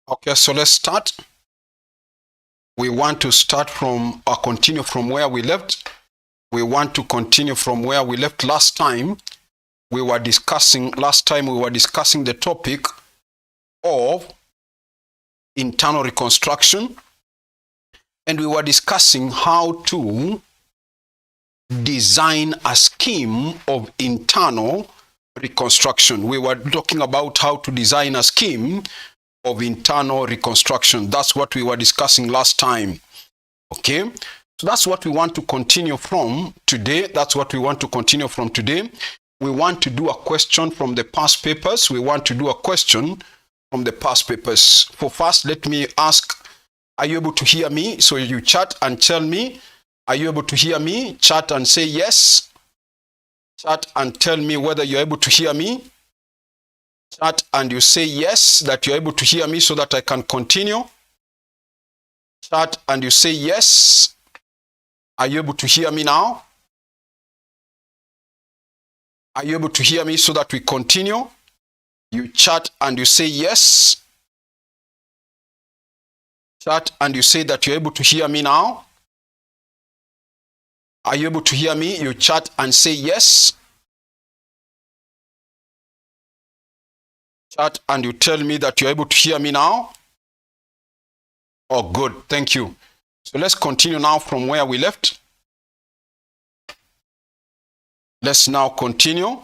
Okay, so let's start. We want to start from or continue from where we left. We want to continue from where we left last time. We were discussing the topic of internal reconstruction, and we were discussing how to design a scheme of internal reconstruction. We were talking about how to design a scheme of internal reconstruction. That's what we were discussing last time. Okay, so that's what we want to continue from today. We want to do a question from the past papers. For first, let me ask, are you able to hear me? So you chat and tell me, are you able to hear me? Chat and say yes. Chat and tell me whether you're able to hear me. Chat and you say yes, that you're able to hear me so that I can continue. Chat and you say yes. Are you able to hear me now? Are you able to hear me so that we continue? You chat and you say yes. Chat and you say that you're able to hear me now. Are you able to hear me? You chat and say yes. Chat and you tell me that you're able to hear me now. Oh, good. Thank you. So let's continue now from where we left. Let's now continue.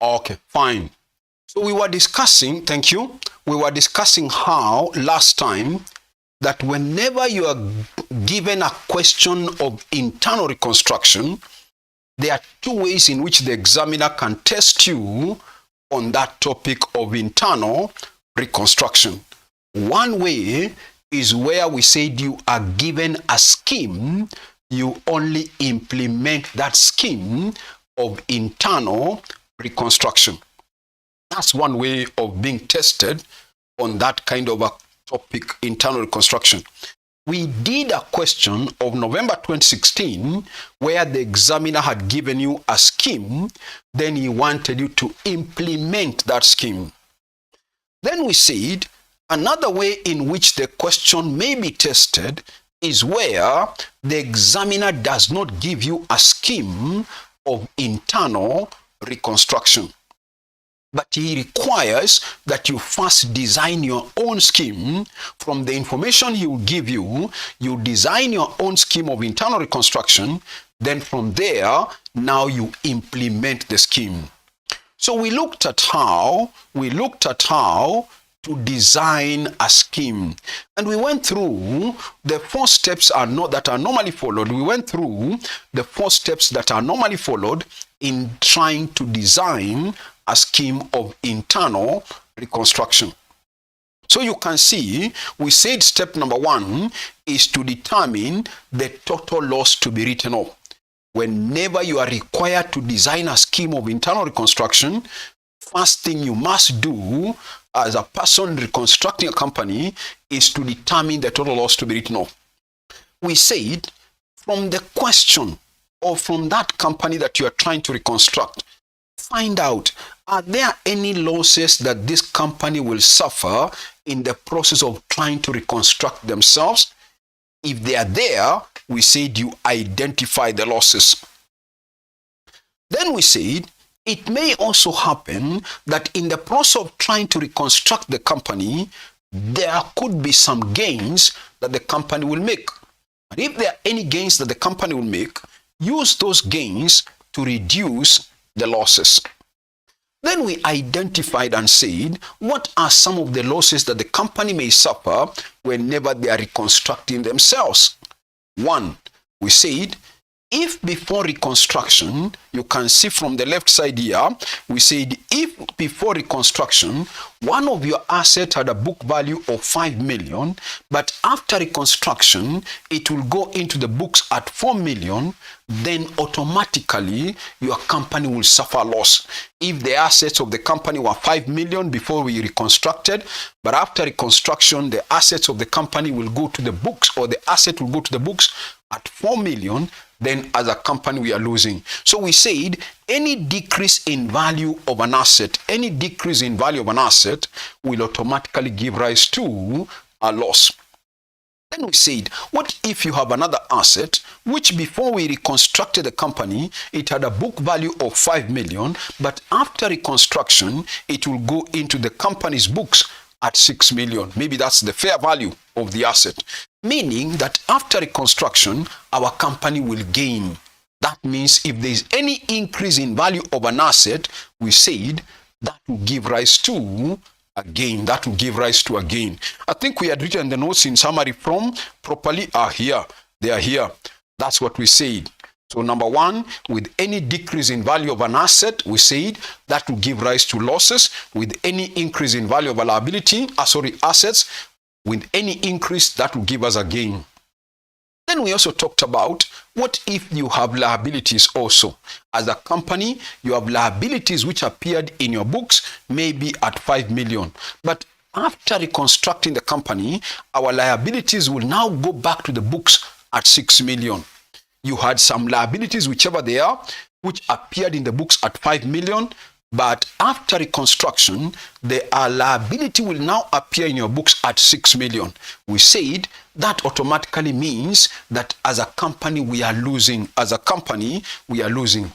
Okay, fine. So we were discussing, thank you. We were discussing how last time that whenever you are given a question of internal reconstruction, there are two ways in which the examiner can test you on that topic of internal reconstruction. One way is where we said you are given a scheme, you only implement that scheme of internal reconstruction. That's one way of being tested on that kind of a topic, internal reconstruction. We did a question of November 2016 where the examiner had given you a scheme, then he wanted you to implement that scheme. Then we said another way in which the question may be tested is where the examiner does not give you a scheme of internal reconstruction, but he requires that you first design your own scheme. From the information he will give you, you design your own scheme of internal reconstruction. Then from there, now you implement the scheme. So we looked at how to design a scheme, and we went through the 4 steps that are normally followed. We went through the 4 steps that are normally followed in trying to design a scheme of internal reconstruction. So you can see, we said step number 1 is to determine the total loss to be written off. Whenever you are required to design a scheme of internal reconstruction, first thing you must do as a person reconstructing a company is to determine the total loss to be written off. We said from the question or from that company that you are trying to reconstruct, find out, are there any losses that this company will suffer in the process of trying to reconstruct themselves? If they are there, we said you identify the losses. Then we said it may also happen that in the process of trying to reconstruct the company, there could be some gains that the company will make. And if there are any gains that the company will make, use those gains to reduce the losses. Then we identified and said, what are some of the losses that the company may suffer whenever they are reconstructing themselves? 1, we said, if before reconstruction, you can see from the left side here, we said if before reconstruction, one of your assets had a book value of 5 million, but after reconstruction, it will go into the books at 4 million, then automatically your company will suffer loss. If the assets of the company were 5 million before we reconstructed, but after reconstruction, the assets of the company will go to the books, or the asset will go to the books at 4 million, then as a company we are losing. So we said any decrease in value of an asset, will automatically give rise to a loss. Then we said, what if you have another asset which before we reconstructed the company, it had a book value of 5 million, but after reconstruction, it will go into the company's books at 6 million. Maybe that's the fair value of the asset. Meaning that after reconstruction, our company will gain. That means if there is any increase in value of an asset, we said that will give rise to a gain. I think we had written the notes in summary from properly are here. They are here. That's what we said. So number one, with any decrease in value of an asset, we said that will give rise to losses. With any increase in value of a liability, assets, with any increase, that will give us a gain. Then we also talked about what if you have liabilities also. As a company, you have liabilities which appeared in your books maybe at 5 million. But after reconstructing the company, our liabilities will now go back to the books at 6 million. You had some liabilities, whichever they are, which appeared in the books at 5 million. But after reconstruction, the liability will now appear in your books at 6 million. We said that automatically means that as a company, we are losing.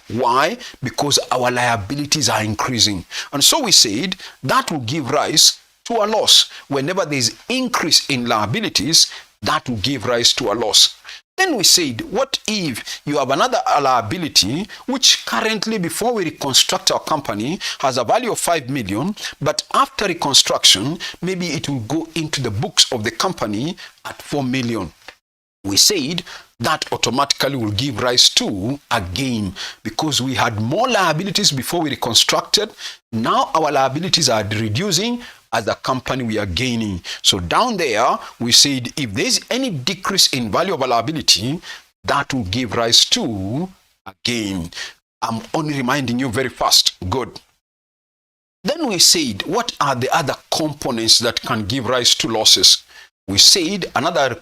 Why? Because our liabilities are increasing. And so we said that will give rise to a loss. Whenever there is increase in liabilities, that will give rise to a loss. Then we said, what if you have another liability which currently, before we reconstruct our company, has a value of 5 million, but after reconstruction, maybe it will go into the books of the company at 4 million. We said that automatically will give rise to a gain because we had more liabilities before we reconstructed. Now our liabilities are reducing. As a company, we are gaining. So down there, we said if there's any decrease in value of a liability, that will give rise to a gain. I'm only reminding you very fast. Good. Then we said, what are the other components that can give rise to losses? We said another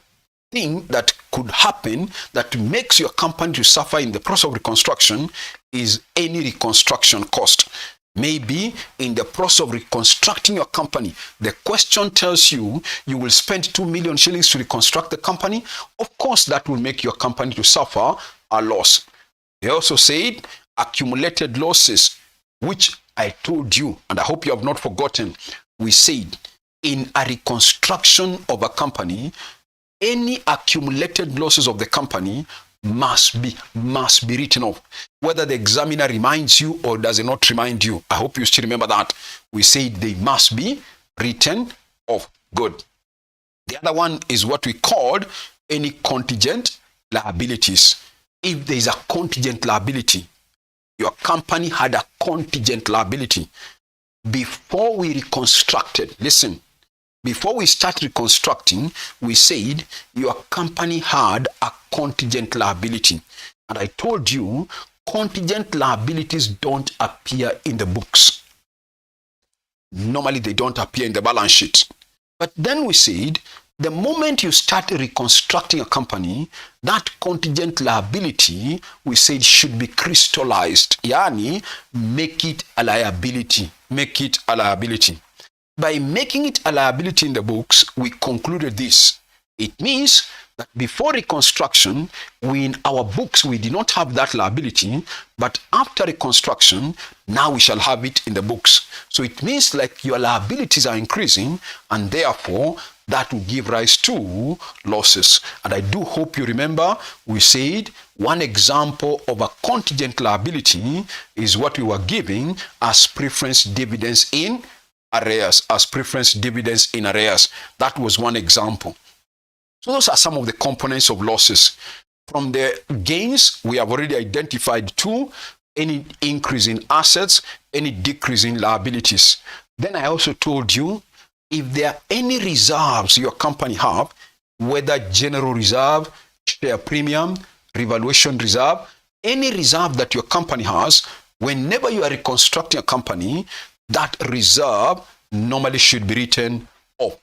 thing that could happen that makes your company to suffer in the process of reconstruction is any reconstruction cost. Maybe in the process of reconstructing your company, the question tells you you will spend 2 million shillings to reconstruct the company. Of course, that will make your company to suffer a loss. They also said accumulated losses, which I told you, and I hope you have not forgotten. We said in a reconstruction of a company, any accumulated losses of the company must be written off. Whether the examiner reminds you or does it not remind you, I hope you still remember that. We said they must be written off. Good. The other one is what we called any contingent liabilities. If there is a contingent liability, your company had a contingent liability before we reconstructed. Listen. Before we start reconstructing, we said your company had a contingent liability. And I told you, contingent liabilities don't appear in the books. Normally, they don't appear in the balance sheet. But then we said, the moment you start reconstructing a company, that contingent liability, we said, should be crystallized. Yani, make it a liability. Make it a liability. By making it a liability in the books, we concluded this. It means that before reconstruction, in our books, we did not have that liability, but after reconstruction, now we shall have it in the books. So it means like your liabilities are increasing, and therefore, that will give rise to losses. And I do hope you remember, we said one example of a contingent liability is what we were giving as preference dividends in arrears, That was one example. So those are some of the components of losses. From the gains, we have already identified two: any increase in assets, any decrease in liabilities. Then I also told you, if there are any reserves your company have, whether general reserve, share premium, revaluation reserve, any reserve that your company has, whenever you are reconstructing a company, that reserve normally should be written off.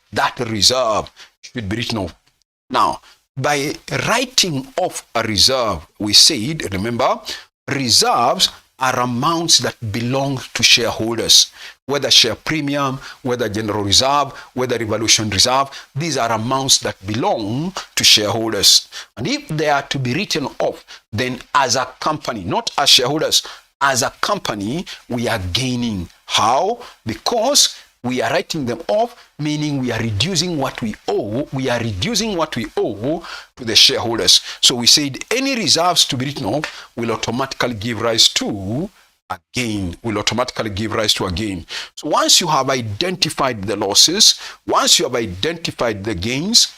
Now, by writing off a reserve, we said, remember, reserves are amounts that belong to shareholders, whether share premium, whether general reserve, whether revaluation reserve. These are amounts that belong to shareholders. And if they are to be written off, then as a company, not as shareholders, as a company, we are gaining. How? Because we are writing them off, meaning we are reducing what we owe. We are reducing what we owe to the shareholders. So we said any reserves to be written off will automatically give rise to a gain. Will automatically give rise to a gain. So once you have identified the losses, once you have identified the gains,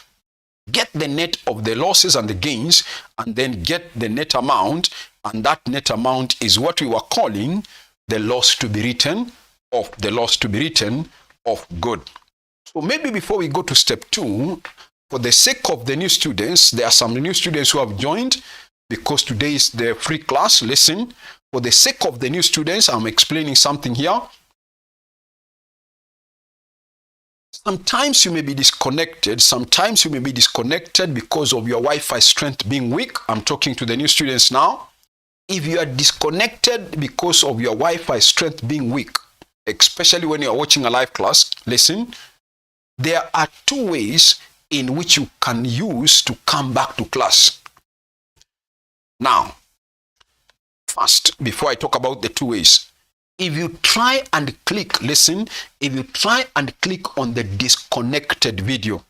get the net of the losses and the gains, and then get the net amount. And that net amount is what we were calling the loss to be written off, the loss to be written off. Good. So maybe before we go to step 2, for the sake of the new students, there are some new students who have joined because today is the free class. Listen, for the sake of the new students, I'm explaining something here. Sometimes you may be disconnected. Sometimes you may be disconnected because of your Wi-Fi strength being weak. I'm talking to the new students now. If you are disconnected because of your Wi-Fi strength being weak, especially when you are watching a live class, listen, there are 2 ways in which you can use to come back to class. Now, first, before I talk about the 2 ways, if you try and click, listen, if you try and click on the disconnected video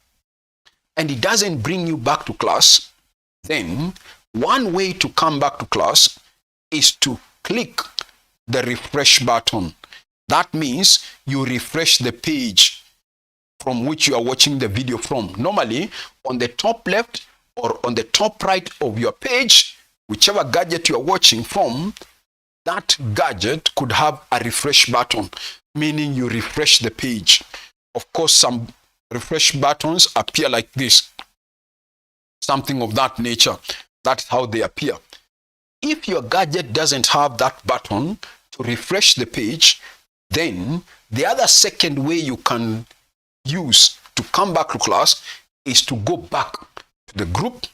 and it doesn't bring you back to class, then one way to come back to class is to click the refresh button. That means you refresh the page from which you are watching the video from. Normally, on the top left or on the top right of your page, whichever gadget you are watching from, that gadget could have a refresh button, meaning you refresh the page. Of course, some refresh buttons appear like this, something of that nature. That's how they appear. If your gadget doesn't have that button to refresh the page, then the other second way you can use to come back to class is to go back to the group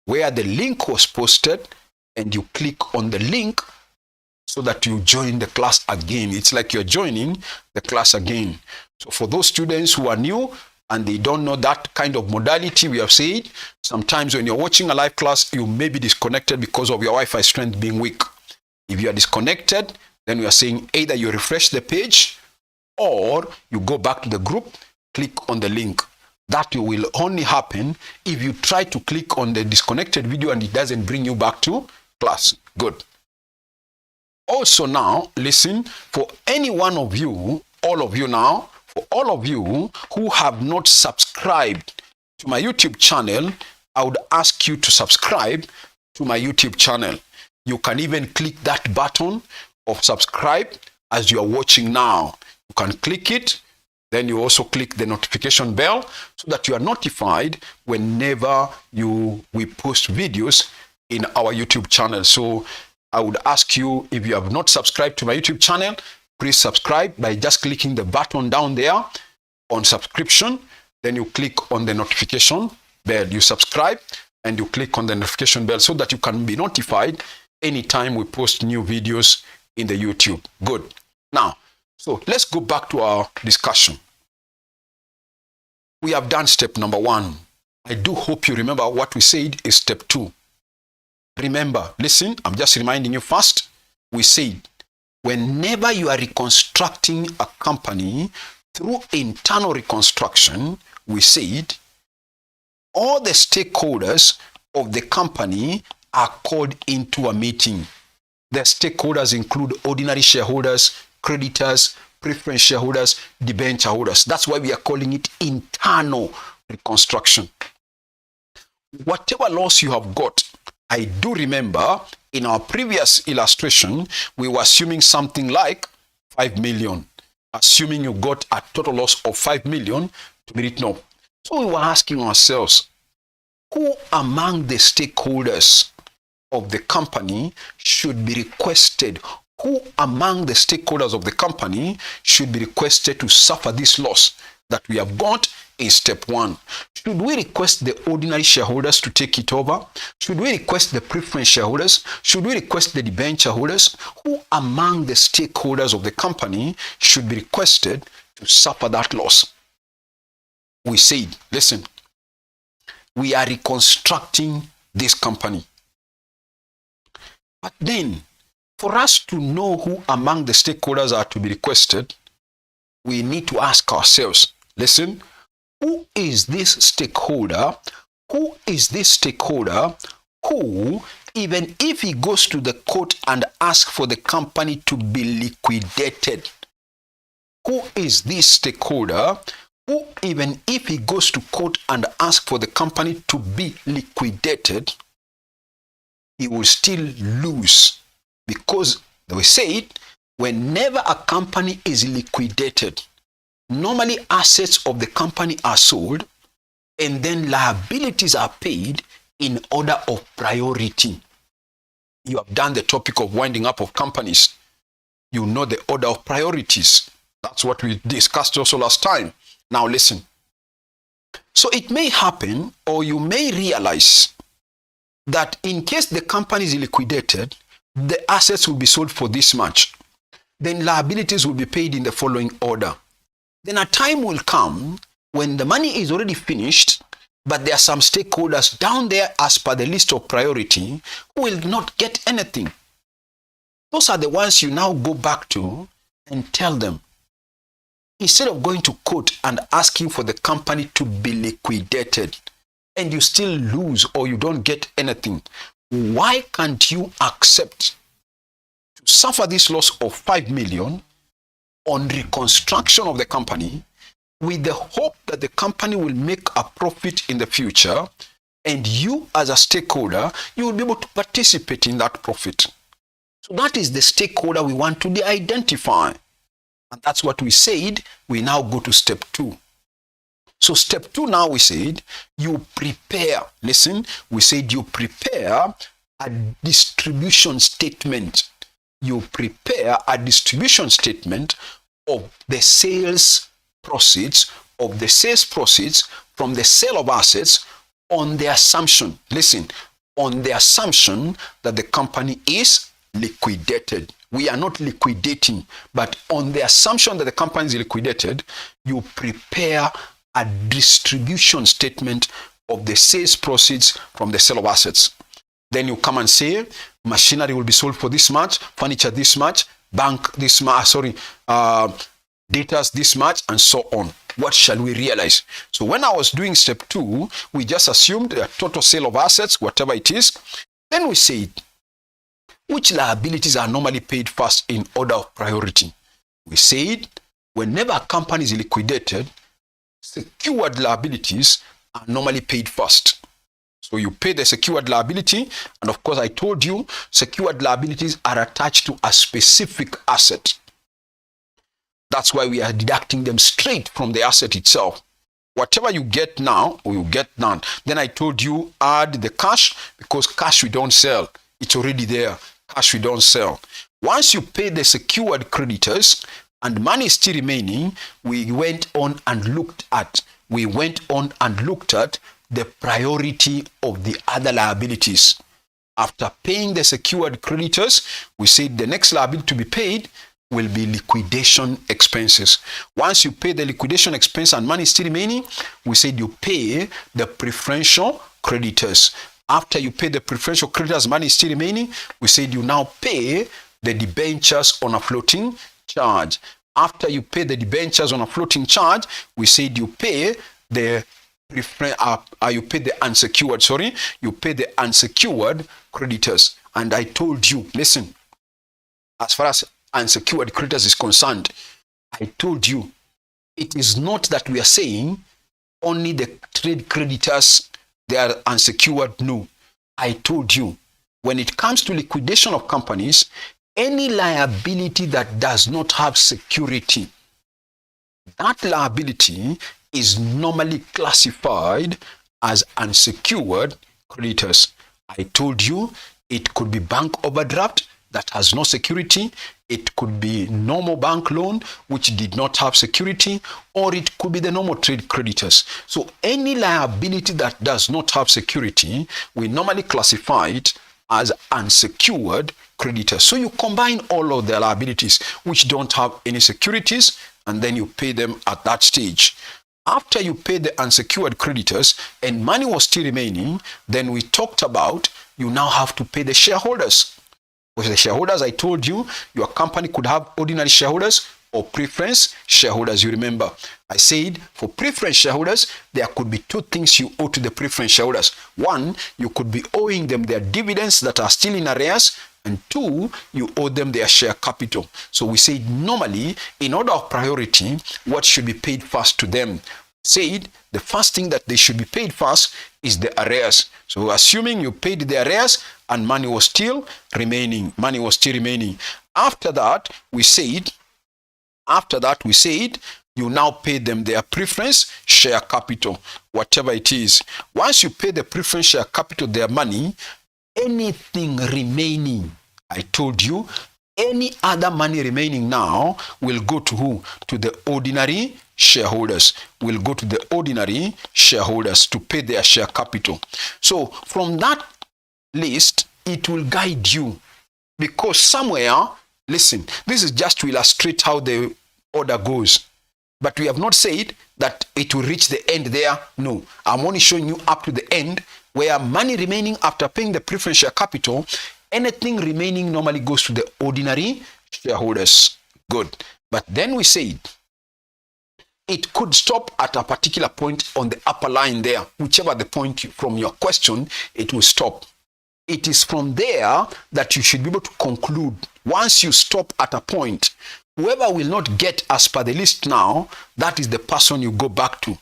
where the link was posted and you click on the link so that you join the class again. It's like you're joining the class again. So for those students who are new and they don't know that kind of modality, we have said, sometimes when you're watching a live class, you may be disconnected because of your Wi-Fi strength being weak. If you are disconnected, then we are saying either you refresh the page or you go back to the group, click on the link. That will only happen if you try to click on the disconnected video and it doesn't bring you back to class. Good. Also now, listen, for any one of you, all of you now, for all of you who have not subscribed to my YouTube channel, I would ask you to subscribe to my YouTube channel. You can even click that button of subscribe as you are watching now. You can click it, then you also click the notification bell so that you are notified whenever we post videos in our YouTube channel. So I would ask you, if you have not subscribed to my YouTube channel, please subscribe by just clicking the button down there on subscription. Then you click on the notification bell. You subscribe and you click on the notification bell so that you can be notified anytime we post new videos in the YouTube. Good. Now, so let's go back to our discussion. We have done step number 1. I do hope you remember what we said is step 2. Remember, listen, I'm just reminding you first. We said, whenever you are reconstructing a company through internal reconstruction, we said, all the stakeholders of the company are called into a meeting. The stakeholders include ordinary shareholders, creditors, preference shareholders, debenture holders. That's why we are calling it internal reconstruction. Whatever loss you have got, I do remember in our previous illustration, we were assuming something like 5 million. Assuming you got a total loss of 5 million to be written off. So we were asking ourselves, who among the stakeholders of the company should be requested? Who among the stakeholders of the company should be requested to suffer this loss? that we have got in step 1. Should we request the ordinary shareholders to take it over? Should we request the preference shareholders? Should we request the debenture holders? Who among the stakeholders of the company should be requested to suffer that loss? We said, listen, we are reconstructing this company. But then, for us to know who among the stakeholders are to be requested, we need to ask ourselves, listen, who is this stakeholder? Who is this stakeholder who, even if he goes to the court and asks for the company to be liquidated, who is this stakeholder who, even if he goes to court and asks for the company to be liquidated, he will still lose? Because we said, whenever a company is liquidated, normally assets of the company are sold and then liabilities are paid in order of priority. You have done the topic of winding up of companies. You know the order of priorities. That's what we discussed also last time. Now listen. So it may happen, or you may realize, that in case the company is liquidated, the assets will be sold for this much. Then liabilities will be paid in the following order. Then a time will come when the money is already finished, but there are some stakeholders down there as per the list of priority who will not get anything. Those are the ones you now go back to and tell them, instead of going to court and asking for the company to be liquidated, and you still lose or you don't get anything, why can't you accept to suffer this loss of 5 million on reconstruction of the company with the hope that the company will make a profit in the future, and you as a stakeholder, you will be able to participate in that profit? So that is the stakeholder we want to identify. And that's what we said. We now go to step 2. So step 2 now, we said you prepare. Listen, we said you prepare a distribution statement. You prepare a distribution statement of the sales proceeds, from the sale of assets, on the assumption, listen, on the assumption that the company is liquidated. We are not liquidating, but on the assumption that the company is liquidated, you prepare a distribution statement of the sales proceeds from the sale of assets. Then you come and say, machinery will be sold for this much, furniture this much, bank this much, data this much, and so on. What shall we realize? So when I was doing step 2, we just assumed a total sale of assets, whatever it is. Then we said, which liabilities are normally paid first in order of priority? We said, whenever a company is liquidated, secured liabilities are normally paid first. So you pay the secured liability, and of course I told you, secured liabilities are attached to a specific asset. That's why we are deducting them straight from the asset itself. Whatever you get now, or you get none. Then I told you, add the cash, because cash we don't sell. It's already there. Cash we don't sell. Once you pay the secured creditors and money is still remaining, we went on and looked at the priority of the other liabilities. After paying the secured creditors, we said the next liability to be paid will be liquidation expenses. Once you pay the liquidation expense and money is still remaining, we said you pay the preferential creditors. After you pay the preferential creditors, money is still remaining, we said you now pay the debentures on a floating charge. After you pay the debentures on a floating charge, we said you pay the unsecured creditors. And I told you, listen, as far as unsecured creditors is concerned, I told you, it is not that we are saying only the trade creditors, they are unsecured. No. I told you, when it comes to liquidation of companies, any liability that does not have security, that liability is normally classified as unsecured creditors. I told you, it could be bank overdraft that has no security. It could be normal bank loan, which did not have security, or it could be the normal trade creditors. So any liability that does not have security, we normally classify it as unsecured creditors. So you combine all of the liabilities which don't have any securities, and then you pay them at that stage. After you pay the unsecured creditors and money was still remaining, then we talked about you now have to pay the shareholders. With the shareholders, I told you, your company could have ordinary shareholders or preference shareholders. You remember, I said for preference shareholders, there could be two things you owe to the preference shareholders. One, you could be owing them their dividends that are still in arrears. And two, you owe them their share capital. So we said normally, in order of priority, what should be paid first to them? Said the first thing that they should be paid first is the arrears. So assuming you paid the arrears and money was still remaining. After that, we said, you now pay them their preference share capital, whatever it is. Once you pay the preference share capital their money, anything remaining, I told you, any other money remaining now will go to who? To the ordinary shareholders. Will go to the ordinary shareholders to pay their share capital. So from that list, it will guide you, because somewhere, listen, this is just to illustrate how the order goes. But we have not said that it will reach the end there. No, I'm only showing you up to the end, where money remaining after paying the preference share capital, anything remaining normally goes to the ordinary shareholders. Good. But then we said it could stop at a particular point on the upper line there. Whichever the point from your question, it will stop. It is from there that you should be able to conclude. Once you stop at a point, whoever will not get as per the list now, that is the person you go back to.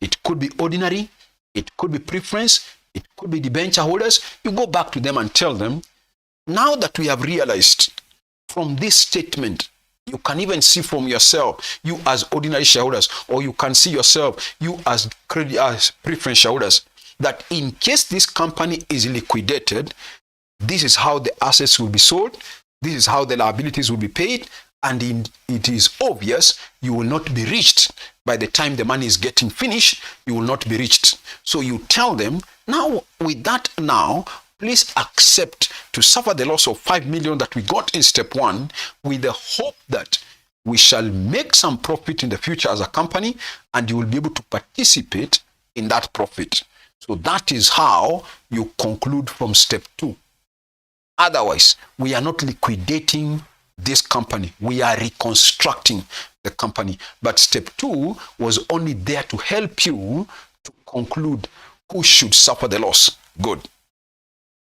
It could be ordinary, it could be preference, it could be debenture holders. You go back to them and tell them, now that we have realized from this statement, you can even see from yourself, you as ordinary shareholders, or you can see yourself, you as preference shareholders, that in case this company is liquidated, this is how the assets will be sold, this is how the liabilities will be paid, and it is obvious you will not be reached. By the time the money is getting finished, you will not be reached. So you tell them, now with that now, please accept to suffer the loss of 5 million that we got in step 1, with the hope that we shall make some profit in the future as a company, and you will be able to participate in that profit. So that is how you conclude from step 2. Otherwise, we are not liquidating this company. We are reconstructing the company. But step 2 was only there to help you to conclude who should suffer the loss. Good.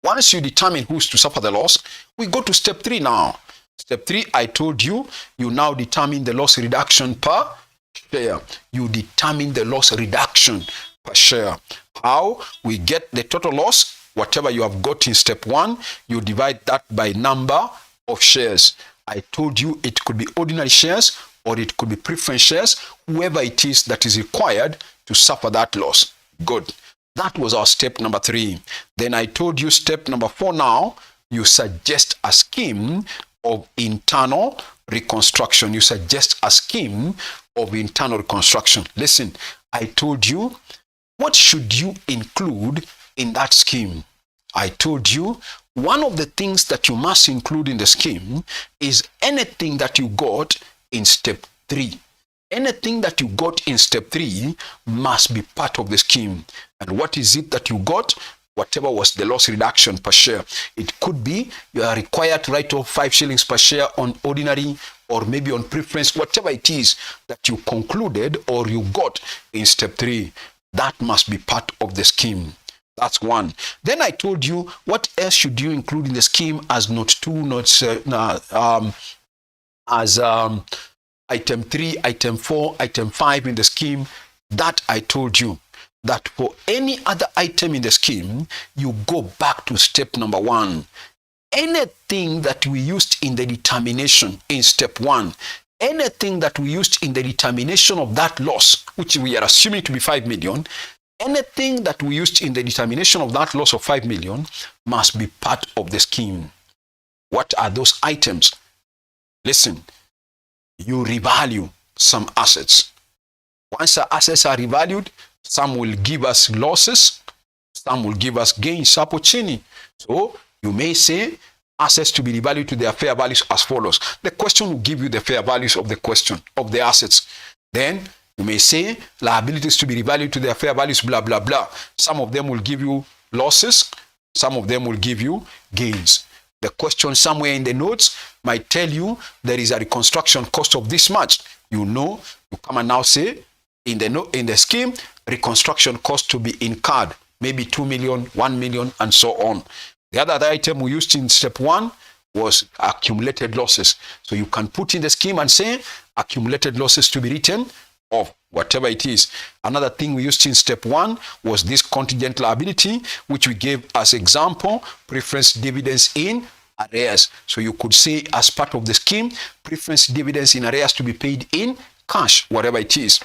Once you determine who's to suffer the loss, we go to step 3 now. Step 3, I told you, you now determine the loss reduction per share. You determine the loss reduction per share. How? We get the total loss, whatever you have got in step 1, you divide that by number of shares. I told you it could be ordinary shares or it could be preference shares, whoever it is that is required to suffer that loss. Good. That was our step number 3. Then I told you step number 4 now, you suggest a scheme of internal reconstruction. You suggest a scheme of internal reconstruction. Listen, I told you, what should you include in that scheme? I told you, one of the things that you must include in the scheme is anything that you got in step 3. Anything that you got in step 3 must be part of the scheme. And what is it that you got? Whatever was the loss reduction per share. It could be you are required to write off 5 shillings per share on ordinary, or maybe on preference, whatever it is that you concluded or you got in step 3. That must be part of the scheme. That's 1. Then I told you what else should you include in the scheme as note 2, as item 3, item 4, item 5 in the scheme. That I told you that for any other item in the scheme, you go back to step number 1. Anything that we used in the determination in step 1, anything that we used in the determination of that loss, which we are assuming to be 5 million, anything that we used in the determination of that loss of 5 million must be part of the scheme. What are those items? Listen, you revalue some assets. Once our assets are revalued, some will give us losses, some will give us gains. Hapo chini. So you may say assets to be revalued to their fair values as follows. The question will give you the fair values of the question of the assets. Then you may say liabilities to be revalued to their fair values, blah, blah, blah. Some of them will give you losses. Some of them will give you gains. The question somewhere in the notes might tell you there is a reconstruction cost of this much. You know, you come and now say in the scheme, reconstruction cost to be incurred, maybe 2 million, 1 million, and so on. The other item we used in step 1 was accumulated losses. So you can put in the scheme and say accumulated losses to be written off, whatever it is. Another thing we used in step 1 was this contingent liability, which we gave as example, preference dividends in arrears. So you could say as part of the scheme, preference dividends in arrears to be paid in cash, whatever it is.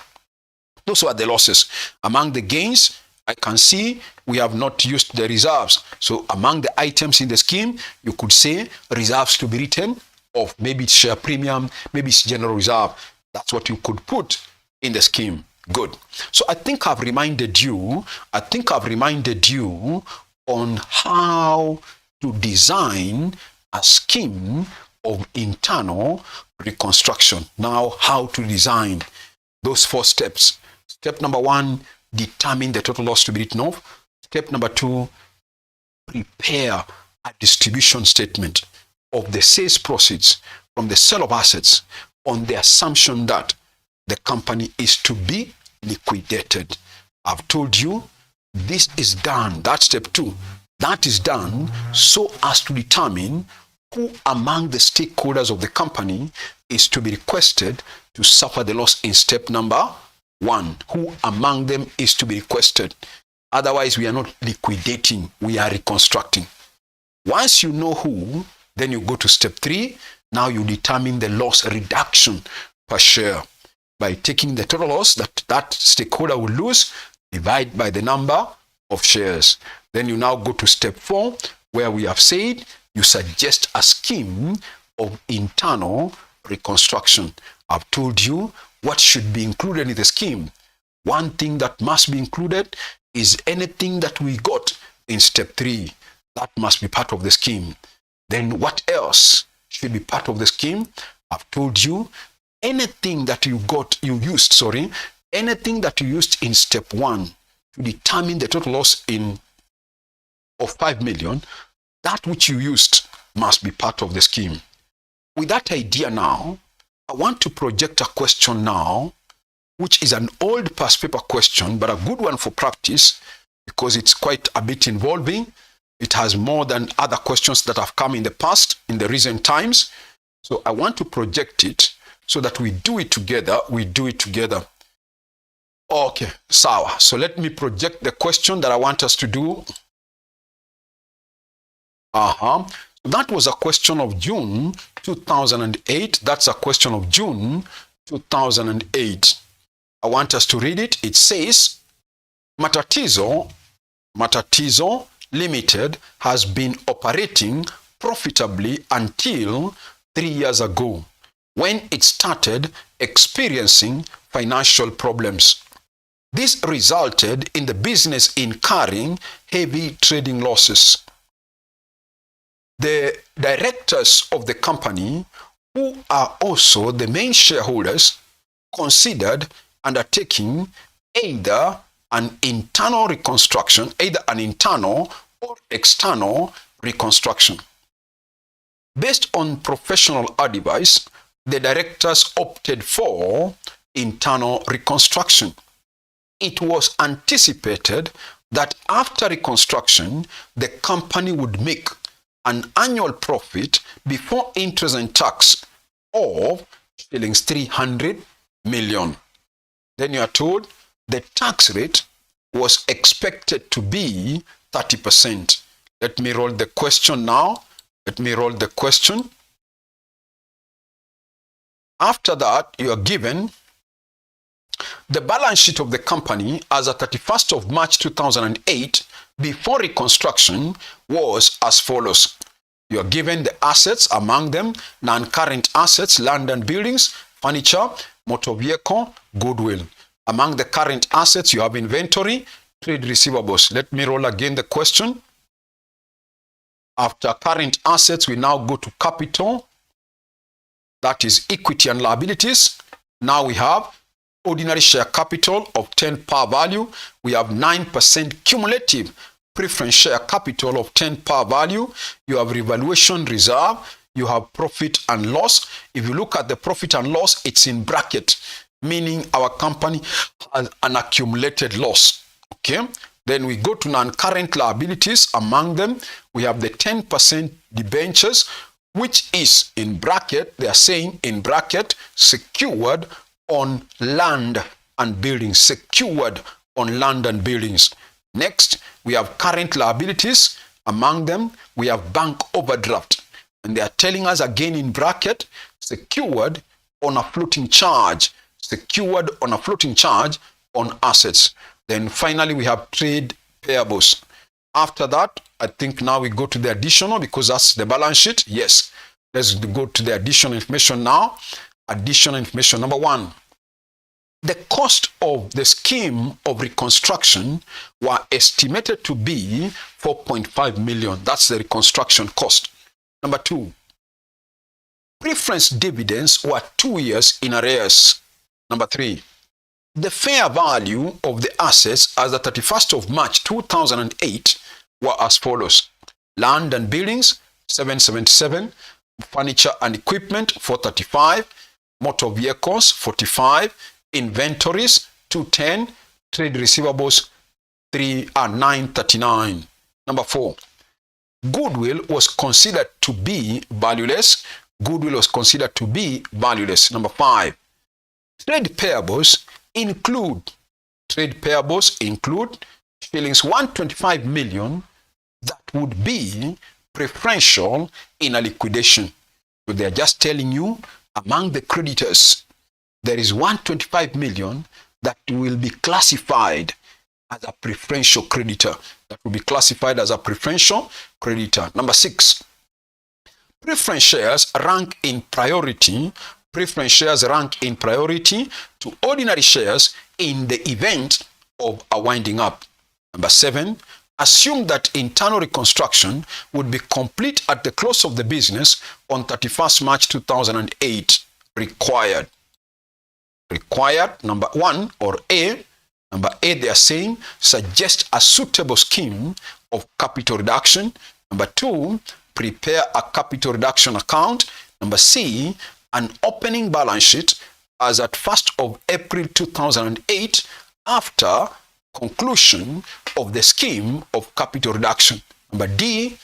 Those were the losses. Among the gains, I can see we have not used the reserves. So among the items in the scheme, you could say reserves to be written off. Maybe it's share premium, maybe it's general reserve. That's what you could put in the scheme. Good. So I think I've reminded you on how to design a scheme of internal reconstruction. Now, how to design those 4 steps. Step number 1, determine the total loss to be written off. Step number 2, prepare a distribution statement of the sales proceeds from the sale of assets on the assumption that the company is to be liquidated. I've told you this is done. That's step 2. That is done so as to determine who among the stakeholders of the company is to be requested to suffer the loss in step number 1. Who among them is to be requested? Otherwise, we are not liquidating, we are reconstructing. Once you know who, then you go to step 3. Now you determine the loss reduction per share by taking the total loss that stakeholder will lose, divide by the number of shares. Then you now go to step 4, where we have said you suggest a scheme of internal reconstruction. I've told you what should be included in the scheme. One thing that must be included is anything that we got in step 3. That must be part of the scheme. Then what else should be part of the scheme? I've told you anything that anything that you used in step 1 to determine the total loss of 5 million, that which you used must be part of the scheme. With that idea now, I want to project a question now, which is an old past paper question, but a good one for practice because it's quite a bit involving. It has more than other questions that have come in the past, in the recent times. So I want to project it so that we do it together. Okay, sawa. So let me project the question that I want us to do. That was a question of June 2008. That's a question of June 2008. I want us to read it. It says, Matatizo Limited has been operating profitably until 3 years ago, when it started experiencing financial problems. This resulted in the business incurring heavy trading losses. The directors of the company, who are also the main shareholders, considered undertaking either an internal or external reconstruction. Based on professional advice, the directors opted for internal reconstruction. It was anticipated that after reconstruction, the company would make an annual profit before interest and tax of shillings 300 million. Then you are told the tax rate was expected to be 30%. Let me roll the question now. After that, you are given the balance sheet of the company as at 31st of March 2008 before reconstruction was as follows. You are given the assets, among them non-current assets, land and buildings, furniture, motor vehicle, goodwill. Among the current assets, you have inventory, trade receivables. Let me roll again the question. After current assets, we now go to capital. That is equity and liabilities. Now we have ordinary share capital of 10 par value. We have 9% cumulative preference share capital of 10 par value. You have revaluation reserve. You have profit and loss. If you look at the profit and loss, it's in bracket, meaning our company has an accumulated loss. Okay. Then we go to non-current liabilities. Among them, we have the 10% debentures, which is in bracket, they are saying in bracket, secured on land and buildings. Secured on land and buildings. Next, we have current liabilities. Among them, we have bank overdraft. And they are telling us again in bracket, secured on a floating charge. Secured on a floating charge on assets. Then finally, we have trade payables. After that, I think now we go to the additional because that's the balance sheet. Yes, let's go to the additional information now. Additional information. Number one, the cost of the scheme of reconstruction were estimated to be 4.5 million. That's the reconstruction cost. Number two, preference dividends were 2 years in arrears. Number three, the fair value of the assets as the 31st of March 2008 were as follows. Land and buildings, 777. Furniture and equipment, 435. Motor vehicles, 45. Inventories, 210. Trade receivables, 939. Number four, goodwill was considered to be valueless. Goodwill was considered to be valueless. Number five, trade payables include shillings 125 million that would be preferential in a liquidation. So they are just telling you among the creditors, there is 125 million that will be classified as a preferential creditor. That will be classified as a preferential creditor. Number six, preference shares rank in priority. Preference shares rank in priority to ordinary shares in the event of a winding up. Number seven, assume that internal reconstruction would be complete at the close of the business on 31st March 2008. Required. Number one, or A. Number A, they are saying, suggest a suitable scheme of capital reduction. Number two, prepare a capital reduction account. Number C, an opening balance sheet as at 1st of April 2008 after conclusion of the scheme of capital reduction. Number D,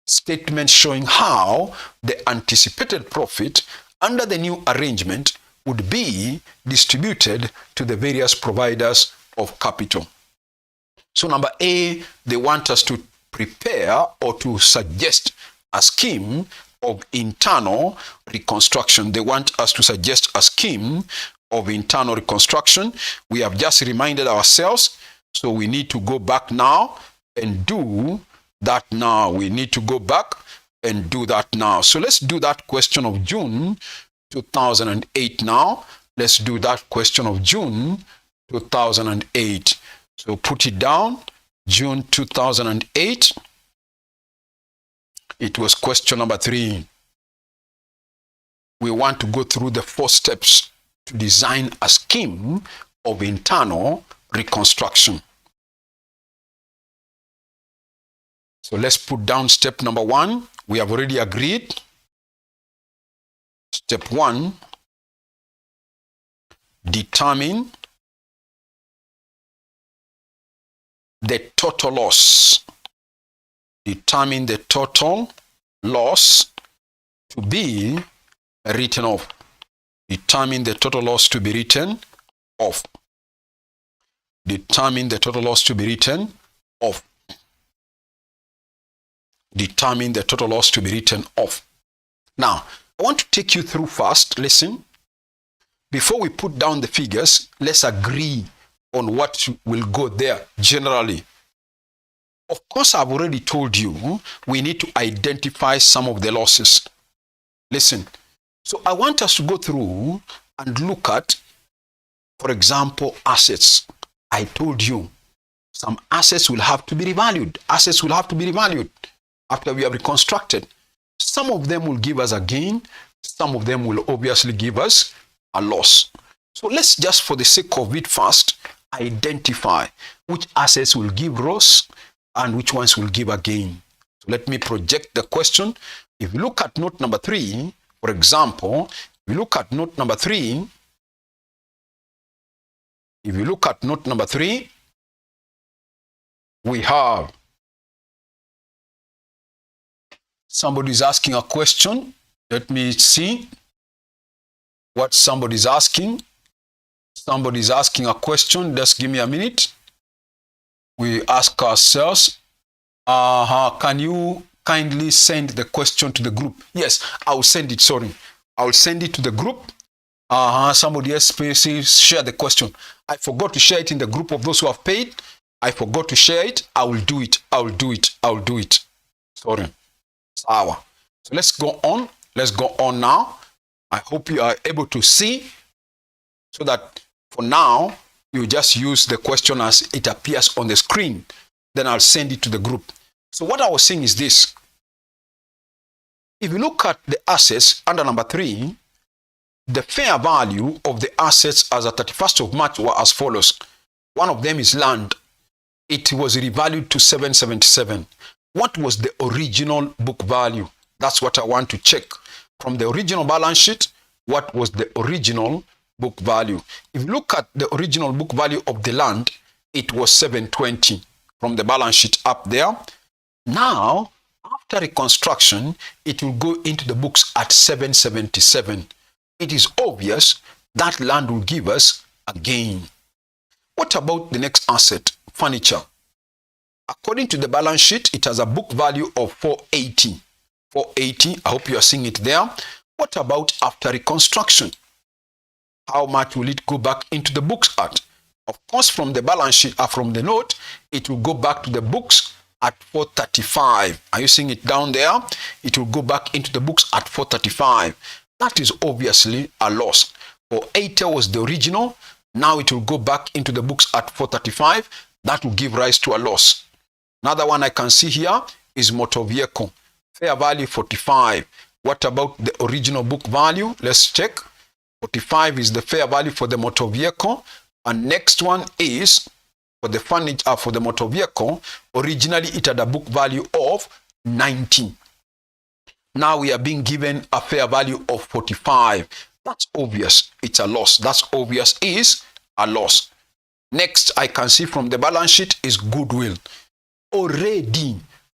statement showing how the anticipated profit under the new arrangement would be distributed to the various providers of capital. So number A, they want us to prepare or to suggest a scheme of internal reconstruction. They want us to suggest a scheme of internal reconstruction. We have just reminded ourselves, so we need to go back now and do that now. We need to go back and do that now. So let's do that question of June 2008 now. Let's do that question of June 2008. So put it down, June 2008. It was question number 3. We want to go through the 4 steps to design a scheme of internal reconstruction. So let's put down step number 1. We have already agreed. Step 1, determine the total loss. Determine the total loss to be written off. Determine the total loss to be written off. Determine the total loss to be written off. Determine the total loss to be written off. Now, I want to take you through first. Listen. Before we put down the figures, let's agree on what will go there generally. Of course, I've already told you we need to identify some of the losses. Listen, so I want us to go through and look at, for example, assets. I told you some assets will have to be revalued. Assets will have to be revalued after we have reconstructed. Some of them will give us a gain. Some of them will obviously give us a loss. So let's just, for the sake of it first, identify which assets will give loss and which ones will give a gain. So let me project the question. If you look at note number 3, for example, if you look at note number 3, we have somebody's asking a question. Let me see what somebody's asking. Somebody's asking a question. Just give me a minute. We ask ourselves, can you kindly send the question to the group? Yes, I'll send it, I'll send it to the group. Somebody else please share the question. I forgot to share it in the group of those who have paid. I forgot to share it. I will do it. Sorry. Sawa. So let's go on. Let's go on now. I hope you are able to see, so that for now, you just use the question as it appears on the screen. Then I'll send it to the group. So what I was saying is this. If you look at the assets under number 3, the fair value of the assets as at 31st of March were as follows. One of them is land. It was revalued to 777. What was the original book value? That's what I want to check. From the original balance sheet, what was the original book value? If you look at the original book value of the land, it was 720 from the balance sheet up there. Now, after reconstruction, it will go into the books at 777. It is obvious that land will give us a gain. What about the next asset, furniture? According to the balance sheet, it has a book value of 480. 480, I hope you are seeing it there. What about after reconstruction? How much will it go back into the books at? Of course, from the balance sheet, from the note, it will go back to the books at 435. Are you seeing it down there? It will go back into the books at 435. That is obviously a loss. 480 was the original. Now it will go back into the books at 435. That will give rise to a loss. Another one I can see here is motor vehicle. Fair value 45. What about the original book value? Let's check. 45 is the fair value for the motor vehicle. And next one is for the furniture, for the motor vehicle. Originally it had a book value of 90. Now we are being given a fair value of 45. That's obvious. It's a loss. That's obvious is a loss. Next, I can see from the balance sheet is goodwill. Already,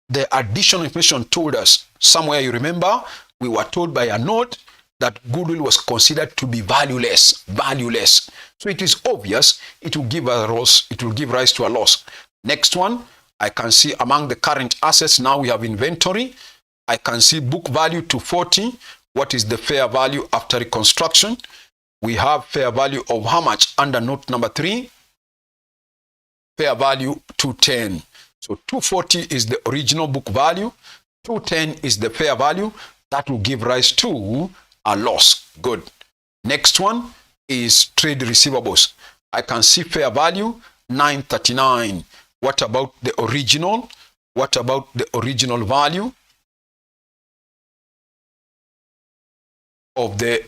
the additional information told us, somewhere you remember, we were told by a note that goodwill was considered to be valueless. So it is obvious it will give a loss. It will give rise to a loss. Next one, I can see among the current assets, now we have inventory. I can see book value 240. What is the fair value after reconstruction? We have fair value of how much under note number 3? Fair value 210. So 240 is the original book value. 210 is the fair value. That will give rise to a loss. Good. Next one is trade receivables. I can see fair value 939. What about the original? What about the original value of the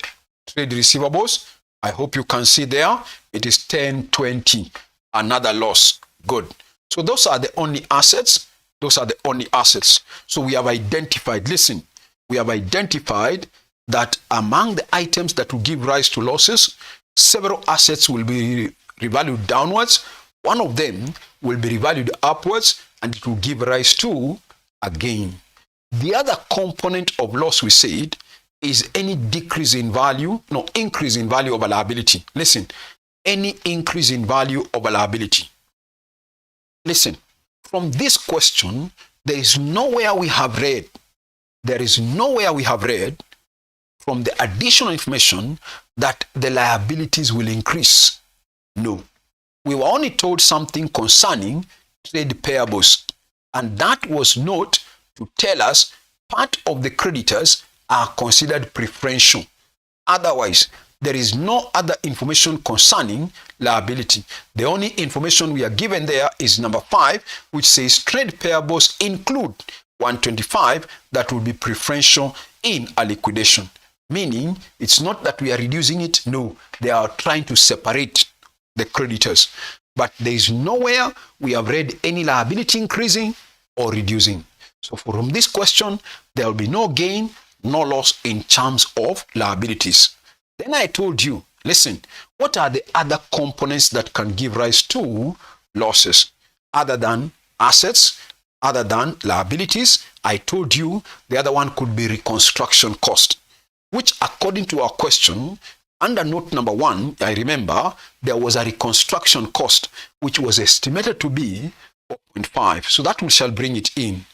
trade receivables? I hope you can see there. It is 1020. Another loss. Good. So those are the only assets. Those are the only assets. So we have identified, listen, we have identified that among the items that will give rise to losses, several assets will be revalued downwards. One of them will be revalued upwards, and it will give rise to a gain. The other component of loss, we said, is any decrease in value, no, increase in value of a liability. Listen, any increase in value of a liability. Listen, from this question, there is nowhere we have read from the additional information that the liabilities will increase. No. We were only told something concerning trade payables. And that was not to tell us part of the creditors are considered preferential. Otherwise, there is no other information concerning liability. The only information we are given there is number 5, which says trade payables include 125 that will be preferential in a liquidation. Meaning, it's not that we are reducing it. No, they are trying to separate the creditors. But there is nowhere we have read any liability increasing or reducing. So from this question, there will be no gain, no loss in terms of liabilities. Then I told you, listen, what are the other components that can give rise to losses other than assets, other than liabilities? I told you the other one could be reconstruction cost, which according to our question, under note number 1, I remember there was a reconstruction cost, which was estimated to be 4.5. So that we shall bring it in.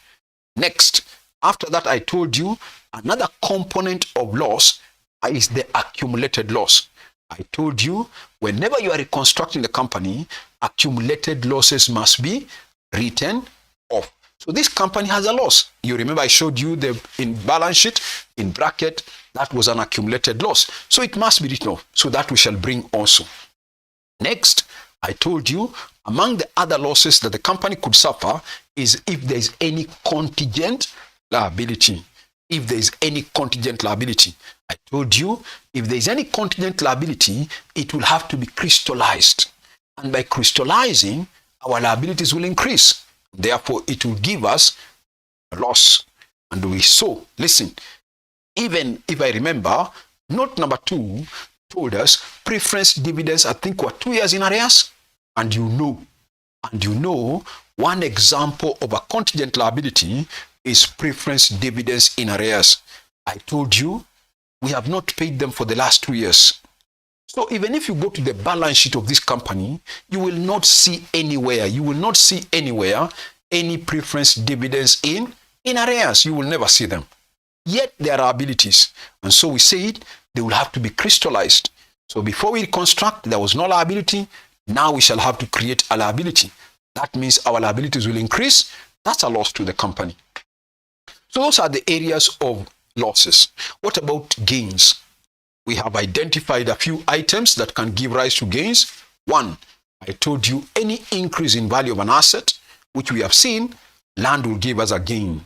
Next, after that, I told you another component of loss is the accumulated loss. I told you whenever you are reconstructing the company, accumulated losses must be written off. So this company has a loss. You remember I showed you the in balance sheet, in bracket, that was an accumulated loss. So it must be written off. So that we shall bring also. Next, I told you among the other losses that the company could suffer is if there is any contingent liability. If there is any contingent liability. I told you if there is any contingent liability, it will have to be crystallized. And by crystallizing, our liabilities will increase. Therefore, it will give us a loss. And we saw, listen, even if I remember, note number 2 told us preference dividends, I think, were 2 years in arrears. And you know, one example of a contingent liability is preference dividends in arrears. I told you we have not paid them for the last 2 years. So even if you go to the balance sheet of this company, you will not see anywhere any preference dividends in arrears. You will never see them. Yet there are liabilities. And so we said they will have to be crystallized. So before we reconstruct, there was no liability. Now we shall have to create a liability. That means our liabilities will increase. That's a loss to the company. So those are the areas of losses. What about gains? We have identified a few items that can give rise to gains. 1, I told you any increase in value of an asset, which we have seen, land will give us a gain.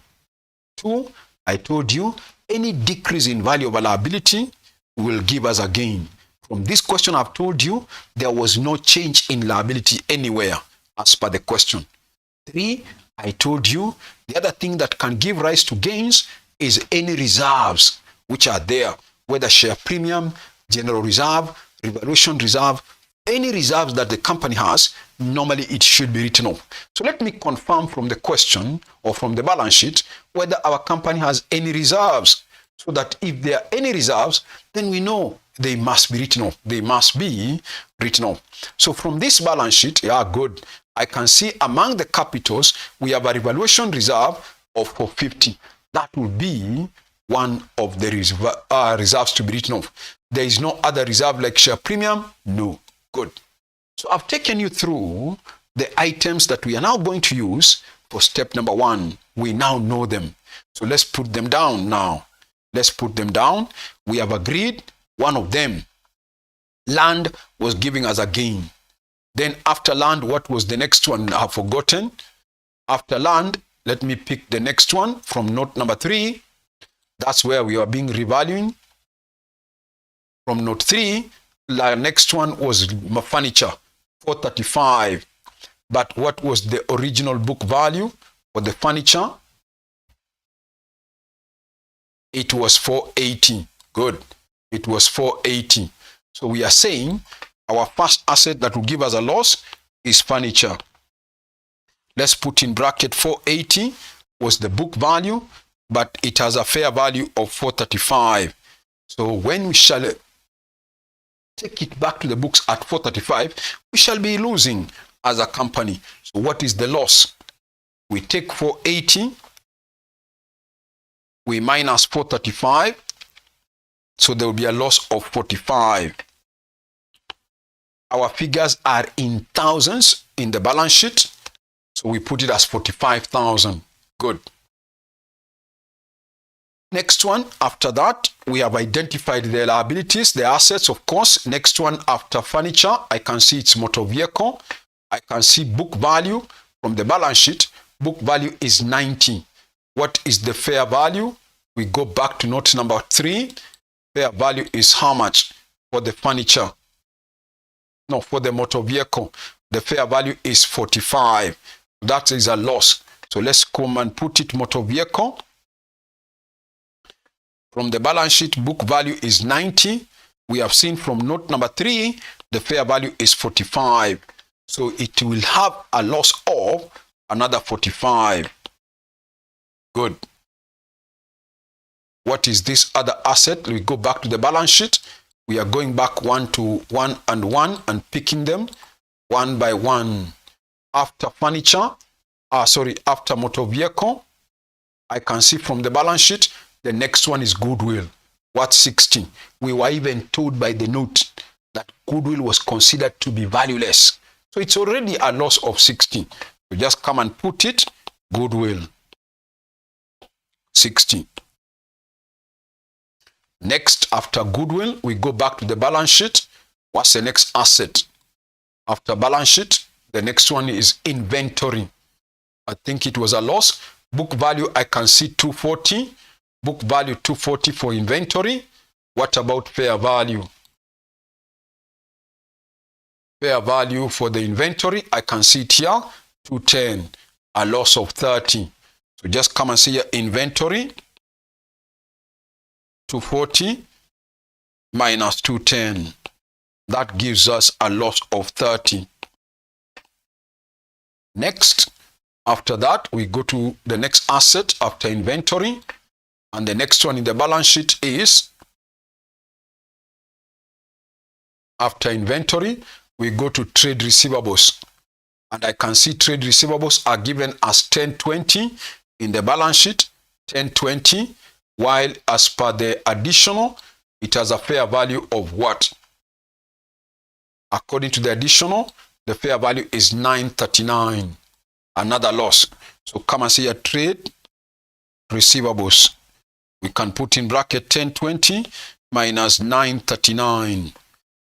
2, I told you any decrease in value of a liability will give us a gain. From this question, I've told you there was no change in liability anywhere as per the question. 3, I told you the other thing that can give rise to gains is any reserves which are there, whether share premium, general reserve, revaluation reserve, any reserves that the company has, normally it should be written off. So let me confirm from the question or from the balance sheet whether our company has any reserves, so that if there are any reserves, then we know they must be written off. They must be written off. So from this balance sheet, yeah, good. I can see among the capitals, we have a revaluation reserve of 450. That will be one of the reserves to be written off. There is no other reserve like share premium? No. Good. So I've taken you through the items that we are now going to use for step number 1. We now know them. So let's put them down now. Let's put them down. We have agreed one of them. Land was giving us a gain. Then after land, what was the next one? I have forgotten. After land, let me pick the next one from note number 3. That's where we are being revaluing. From note 3, the next one was furniture, 435. But what was the original book value for the furniture? It was 480. Good. It was 480. So we are saying our first asset that will give us a loss is furniture. Let's put in bracket 480 was the book value, but it has a fair value of 435. So when we shall take it back to the books at 435, we shall be losing as a company. So what is the loss? We take 480, we minus 435, so there will be a loss of 45. Our figures are in thousands in the balance sheet. So we put it as 45,000. Good. Next one, after that, we have identified the liabilities, the assets, of course. Next one, after furniture, I can see it's motor vehicle. I can see book value from the balance sheet. Book value is 90. What is the fair value? We go back to note number 3. Fair value is how much for the furniture? No, for the motor vehicle. The fair value is 45. That is a loss. So let's come and put it motor vehicle. From the balance sheet, book value is 90. We have seen from note number 3, the fair value is 45. So it will have a loss of another 45. Good. What is this other asset? We go back to the balance sheet. We are going back one and picking them one by one. After furniture, after motor vehicle, I can see from the balance sheet, the next one is goodwill. What 60? We were even told by the note that goodwill was considered to be valueless. So it's already a loss of 60. We just come and put it, goodwill, 60. Next, after goodwill, we go back to the balance sheet. What's the next asset? After balance sheet, the next one is inventory. I think it was a loss. Book value, I can see 240. Book value 240 for inventory. What about fair value? Fair value for the inventory, I can see it here, 210, a loss of 30. So just come and see your inventory, 240 minus 210. That gives us a loss of 30. Next, after that, we go to the next asset after inventory. And the next one in the balance sheet is, after inventory, we go to trade receivables. And I can see trade receivables are given as 1020 in the balance sheet, 1020, while as per the additional, it has a fair value of what? According to the additional, the fair value is 939. Another loss. So come and see a trade receivables. We can put in bracket 1020 minus 939.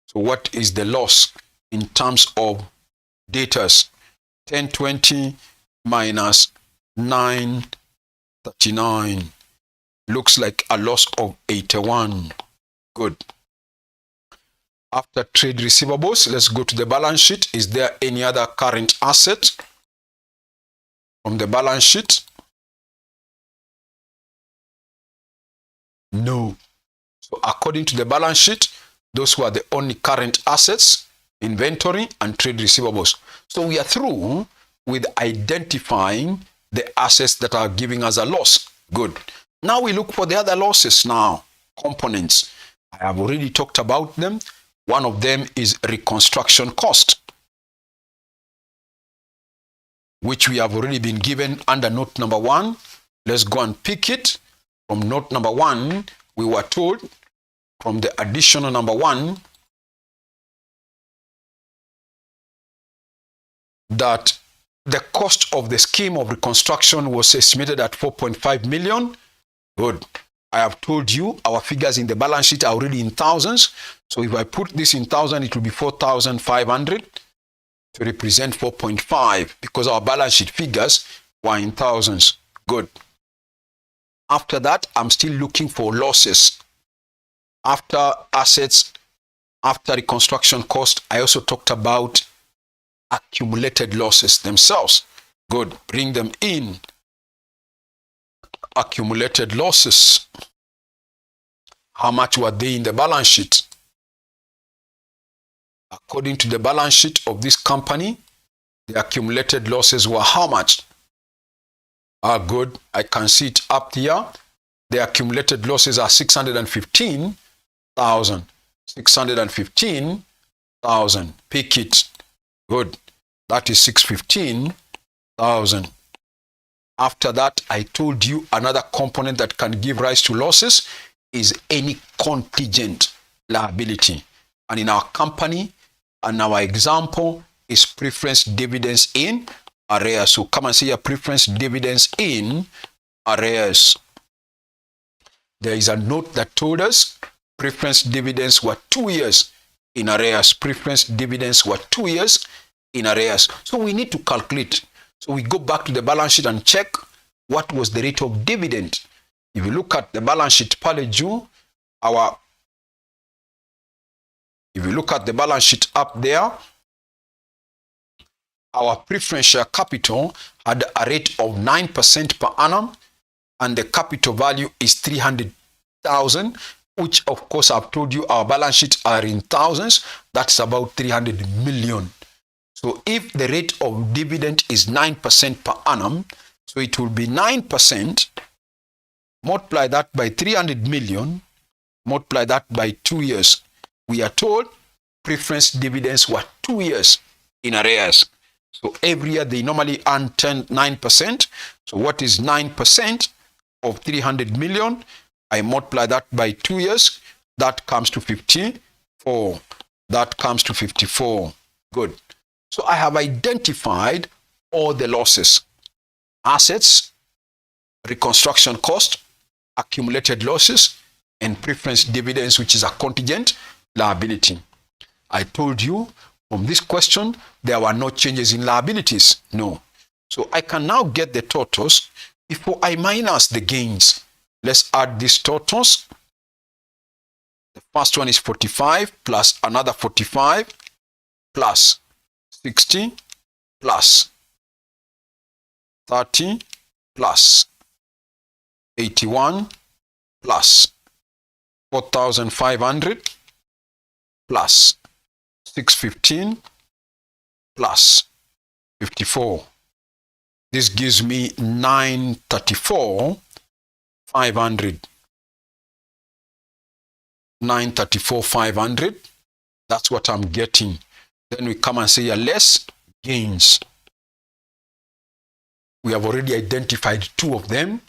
So what is the loss in terms of datas? 1020 minus 939. Looks like a loss of 81. Good. After trade receivables, let's go to the balance sheet. Is there any other current asset from the balance sheet? No. So according to the balance sheet, those were the only current assets, inventory and trade receivables. So we are through with identifying the assets that are giving us a loss. Good. Now we look for the other losses now, components. I have already talked about them. One of them is reconstruction cost, which we have already been given under note number 1. Let's go and pick it. From note number 1, we were told from the additional number 1 that the cost of the scheme of reconstruction was estimated at 4.5 million. Good. I have told you our figures in the balance sheet are already in thousands. So if I put this in thousand, it will be 4,500 to represent 4.5 because our balance sheet figures were in thousands. Good. After that, I'm still looking for losses. After assets, after reconstruction cost, I also talked about accumulated losses themselves. Good. Bring them in. Accumulated losses. How much were they in the balance sheet? According to the balance sheet of this company, the accumulated losses were how much? Good. I can see it up here. The accumulated losses are 615,000. 615,000. Pick it. Good. That is 615,000. After that, I told you another component that can give rise to losses is any contingent liability. And in our company, and our example is preference dividends in arrears. So come and see your preference dividends in arrears. There is a note that told us preference dividends were 2 years in arrears. Preference dividends were 2 years in arrears. So we need to calculate. So we go back to the balance sheet and check what was the rate of dividend. If you look at the balance sheet pale juu, if you look at the balance sheet up there, our preference share capital had a rate of 9% per annum, and the capital value is 300,000, which of course I've told you our balance sheets are in thousands. That's about 300 million. So if the rate of dividend is 9% per annum, so it will be 9%, multiply that by 300 million, multiply that by 2 years. We are told preference dividends were 2 years in arrears. So every year they normally earn 9%. So what is 9% of 300 million? I multiply that by 2 years. That comes to 54. That comes to 54. Good. So I have identified all the losses. Assets, reconstruction cost, accumulated losses, and preference dividends, which is a contingent liability. I told you from this question, there were no changes in liabilities. No. So I can now get the totals before I minus the gains. Let's add these totals. The first one is 45 plus another 45 plus 60 plus 30 plus 81 plus 4,500 plus 615 plus 54. This gives me 934,500. 934,500. That's what I'm getting. Then we come and say less gains. We have already identified two of them.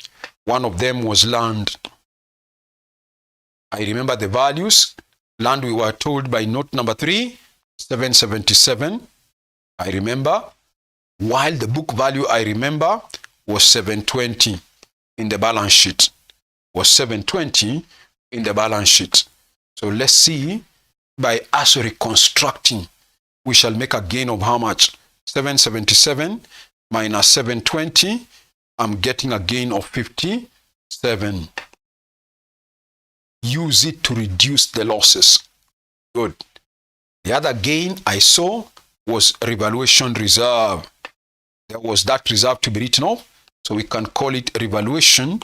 One of them was land. I remember the values. Land, we were told by note number 3, 777. I remember. While the book value, I remember, was 720 in the balance sheet. Was 720 in the balance sheet. So let's see, by us reconstructing, we shall make a gain of how much? 777 minus 720. I'm getting a gain of 57. Use it to reduce the losses. Good. The other gain I saw was revaluation reserve. There was that reserve to be written off, so we can call it revaluation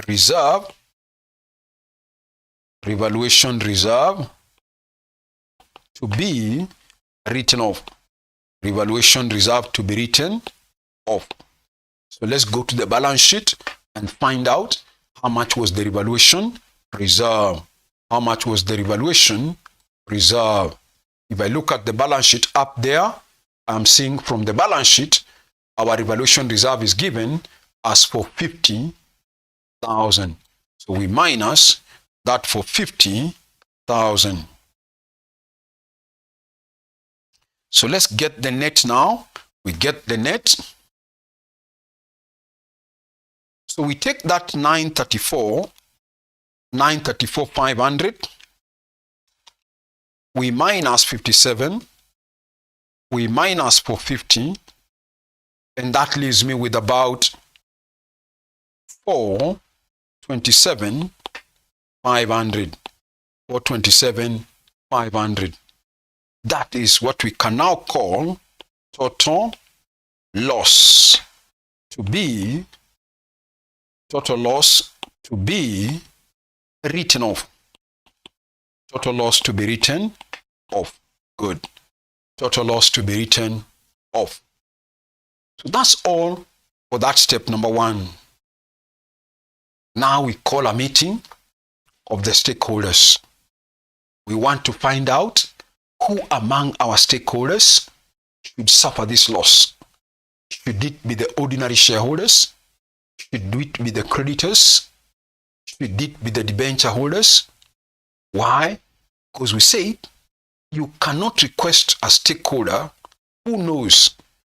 reserve. Revaluation reserve to be written off. Revaluation reserve to be written off. So let's go to the balance sheet and find out how much was the revaluation reserve. How much was the revaluation reserve? If I look at the balance sheet up there, I'm seeing from the balance sheet, our revaluation reserve is given as for 50,000. So we minus that for 50,000. So let's get the net now. We get the net. So we take that 934,500. We minus 57. We minus 450. And that leaves me with about 427,500. 427,500. That is what we can now call total loss to be written off. Total loss to be written off. Good. Total loss to be written off. So that's all for that step number 1. Now we call a meeting of the stakeholders. We want to find out who among our stakeholders should suffer this loss. Should it be the ordinary shareholders? Should it be the creditors? Should it be the debenture holders? Why? Because we say you cannot request a stakeholder who knows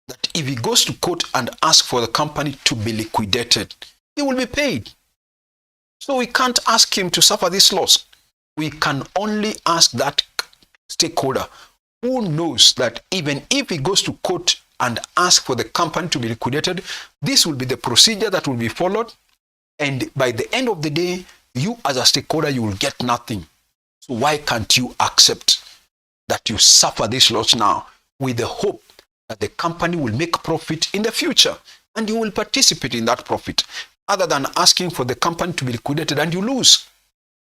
that if he goes to court and asks for the company to be liquidated, he will be paid. So we can't ask him to suffer this loss. We can only ask that stakeholder who knows that even if he goes to court and asks for the company to be liquidated, this will be the procedure that will be followed. And by the end of the day, you as a stakeholder, you will get nothing. So why can't you accept that you suffer this loss now with the hope that the company will make profit in the future and you will participate in that profit, other than asking for the company to be liquidated and you lose?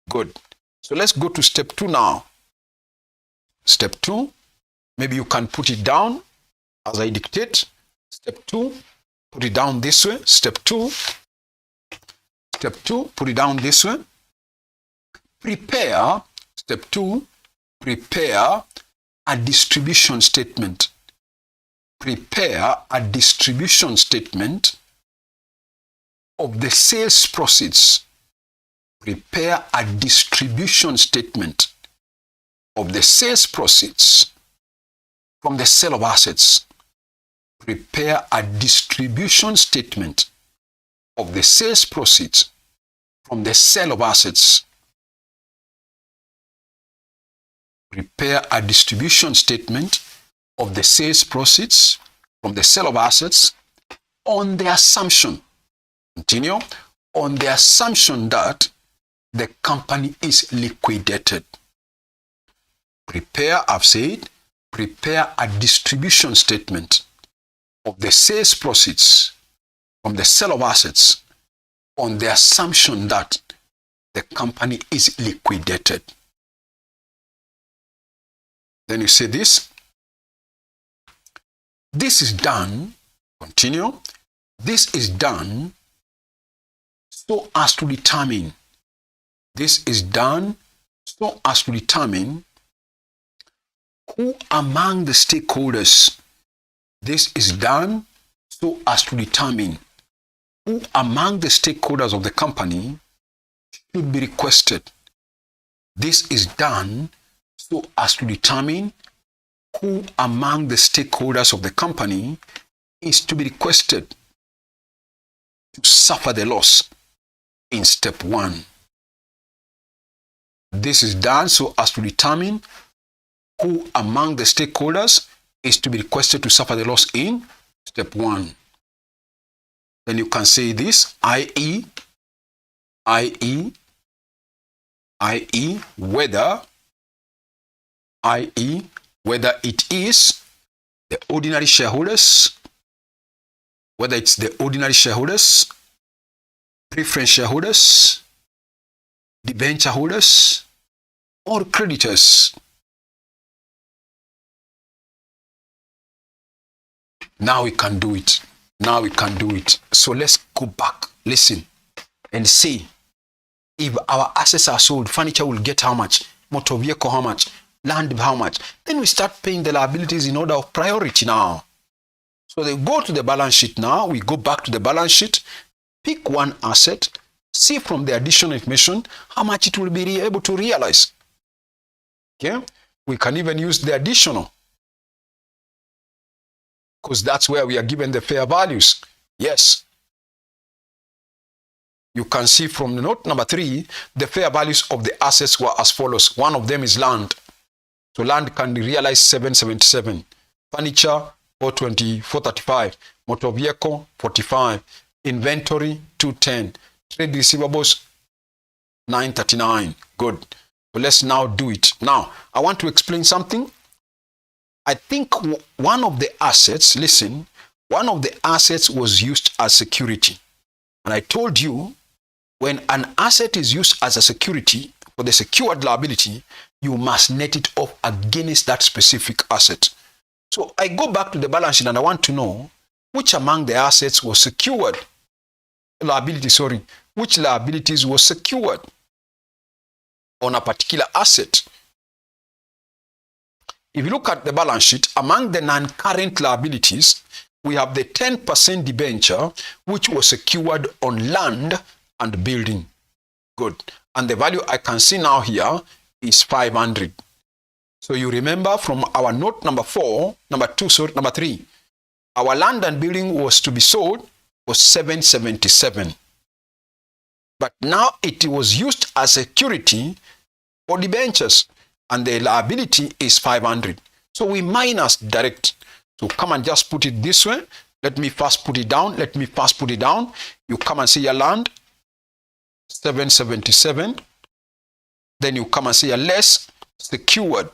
Good. So let's go to step 2 now. Step 2, maybe you can put it down as I dictate. Step 2, put it down this way. Step 2, put it down this way. Prepare, step 2, prepare a distribution statement. Prepare a distribution statement of the sales proceeds. Prepare a distribution statement of the sales proceeds from the sale of assets. Prepare a distribution statement of the sales proceeds from the sale of assets. Prepare a distribution statement of the sales proceeds from the sale of assets on the assumption, continue, on the assumption that the company is liquidated. Prepare, I've said, prepare a distribution statement of the sales proceeds from the sale of assets on the assumption that the company is liquidated. Then you say this. This is done, continue, this is done so as to determine, this is done so as to determine who among the stakeholders, this is done so as to determine who among the stakeholders of the company should be requested. This is done so as to determine who among the stakeholders of the company is to be requested to suffer the loss in step 1. This is done so as to determine who among the stakeholders is to be requested to suffer the loss in step 1. Then you can say this, i.e., whether it is the ordinary shareholders, whether it's the ordinary shareholders, preference shareholders, debenture holders, or creditors. Now we can do it. Now we can do it. So let's go back, listen, and see if our assets are sold, furniture will get how much, motor vehicle how much, land how much. Then we start paying the liabilities in order of priority now. So they go to the balance sheet now. We go back to the balance sheet, pick one asset, see from the additional information how much it will be able to realize. Okay? We can even use the additional, because that's where we are given the fair values. Yes. You can see from the note number 3, the fair values of the assets were as follows. One of them is land. So land can be realized 777. Furniture 435. Motor vehicle 45. Inventory 210. Trade receivables 939. Good. So let's now do it. Now, I want to explain something. I think one of the assets, listen, one of the assets was used as security. And I told you, when an asset is used as a security for the secured liability, you must net it off against that specific asset. So I go back to the balance sheet and I want to know which among the assets was secured. Which liabilities was secured on a particular asset. If you look at the balance sheet, among the non-current liabilities, we have the 10% debenture, which was secured on land and building. Good. And the value I can see now here is 500. So you remember from our note number 3, our land and building was to be sold for 777. But now it was used as security for debentures, and the liability is 500. So we minus direct. So come and just put it this way. Let me first put it down. You come and see your land, 777. Then you come and see a less secured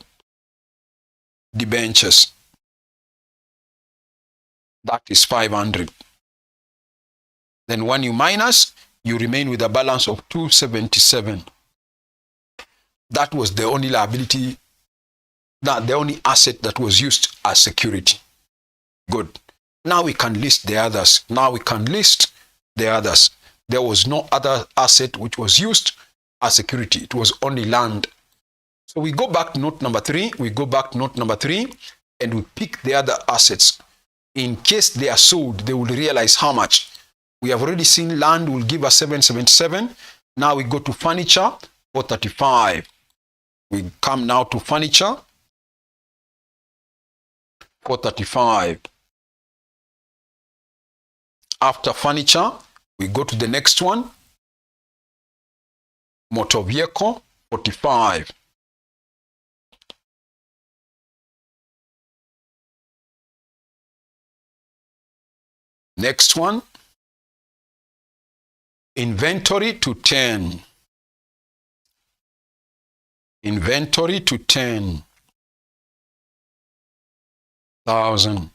debentures. That is 500. Then when you minus, you remain with a balance of 277. That was the only liability, the only asset that was used as security. Good. Now we can list the others. There was no other asset which was used as security. It was only land. So we go back to note number 3. And we pick the other assets. In case they are sold, they will realize how much. We have already seen land will give us 777. Now we go to furniture, 435. We come now to furniture, 435. After furniture, we go to the next one, motor vehicle, 45. Next one, inventory to 10. Inventory to 10,000.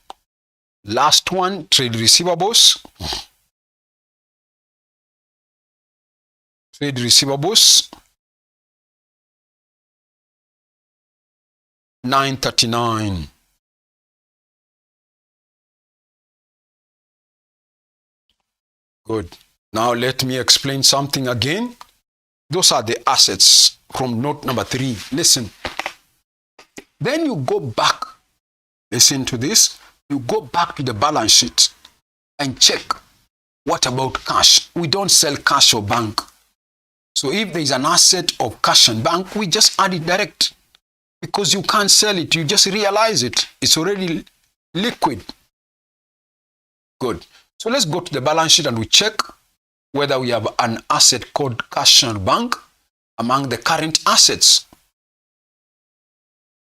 Last one, trade receivables. Trade receivables, 939. Good. Now let me explain something again. Those are the assets from note number 3. Listen. Then you go back. Listen to this. You go back to the balance sheet and check. What about cash? We don't sell cash or bank. So if there is an asset of cash and bank, we just add it direct. Because you can't sell it. You just realize it. It's already liquid. Good. So let's go to the balance sheet and we check whether we have an asset called cash and bank among the current assets.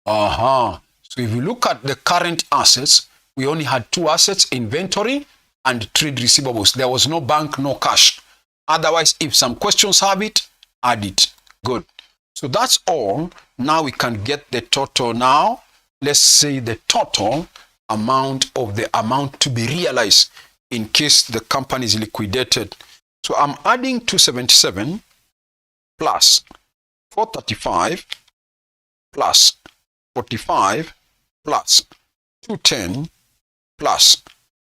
So if you look at the current assets, we only had 2 assets, inventory and trade receivables. There was no bank, no cash. Otherwise, if some questions have it, add it. Good. So that's all. Now we can get the total now. Let's say the total amount of the amount to be realized in case the company is liquidated. So I'm adding 277 plus 435 plus 45 plus 210 plus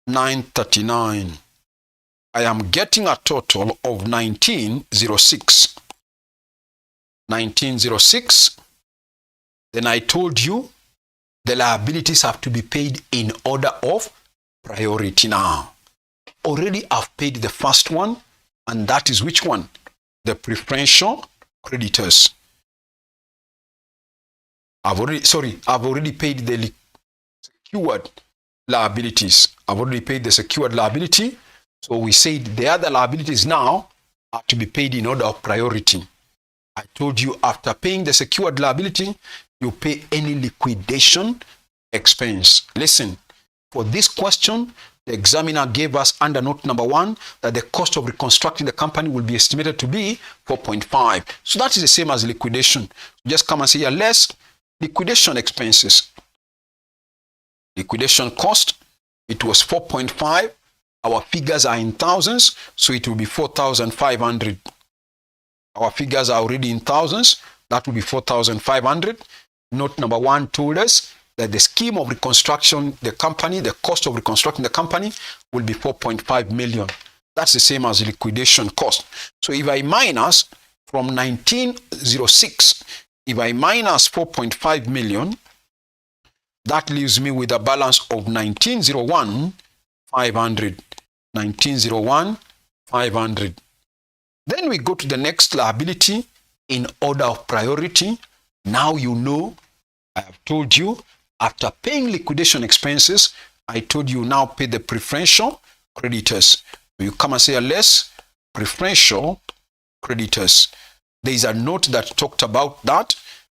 939. I am getting a total of 1906. 1906. Then I told you the liabilities have to be paid in order of priority now. Already I've paid the first one, and that is which one? The preferential creditors. I've already paid the secured liabilities. I've already paid the secured liability. So we said the other liabilities now are to be paid in order of priority. I told you after paying the secured liability, you pay any liquidation expense. Listen, for this question, the examiner gave us under note number 1 that the cost of reconstructing the company will be estimated to be 4.5. So that is the same as liquidation. Just come and say, less liquidation expenses. Liquidation cost, it was 4.5. Our figures are in thousands, so it will be 4,500. Our figures are already in thousands. That will be 4,500. Note number 1 told us that the scheme of reconstruction, the company, the cost of reconstructing the company will be 4.5 million. That's the same as liquidation cost. So if I minus from 1906, if I minus 4.5 million, that leaves me with a balance of 1901, 500. 1901, 500. Then we go to the next liability in order of priority. Now you know I have told you, after paying liquidation expenses, I told you now pay the preferential creditors. You come and say, less preferential creditors. There is a note that talked about that.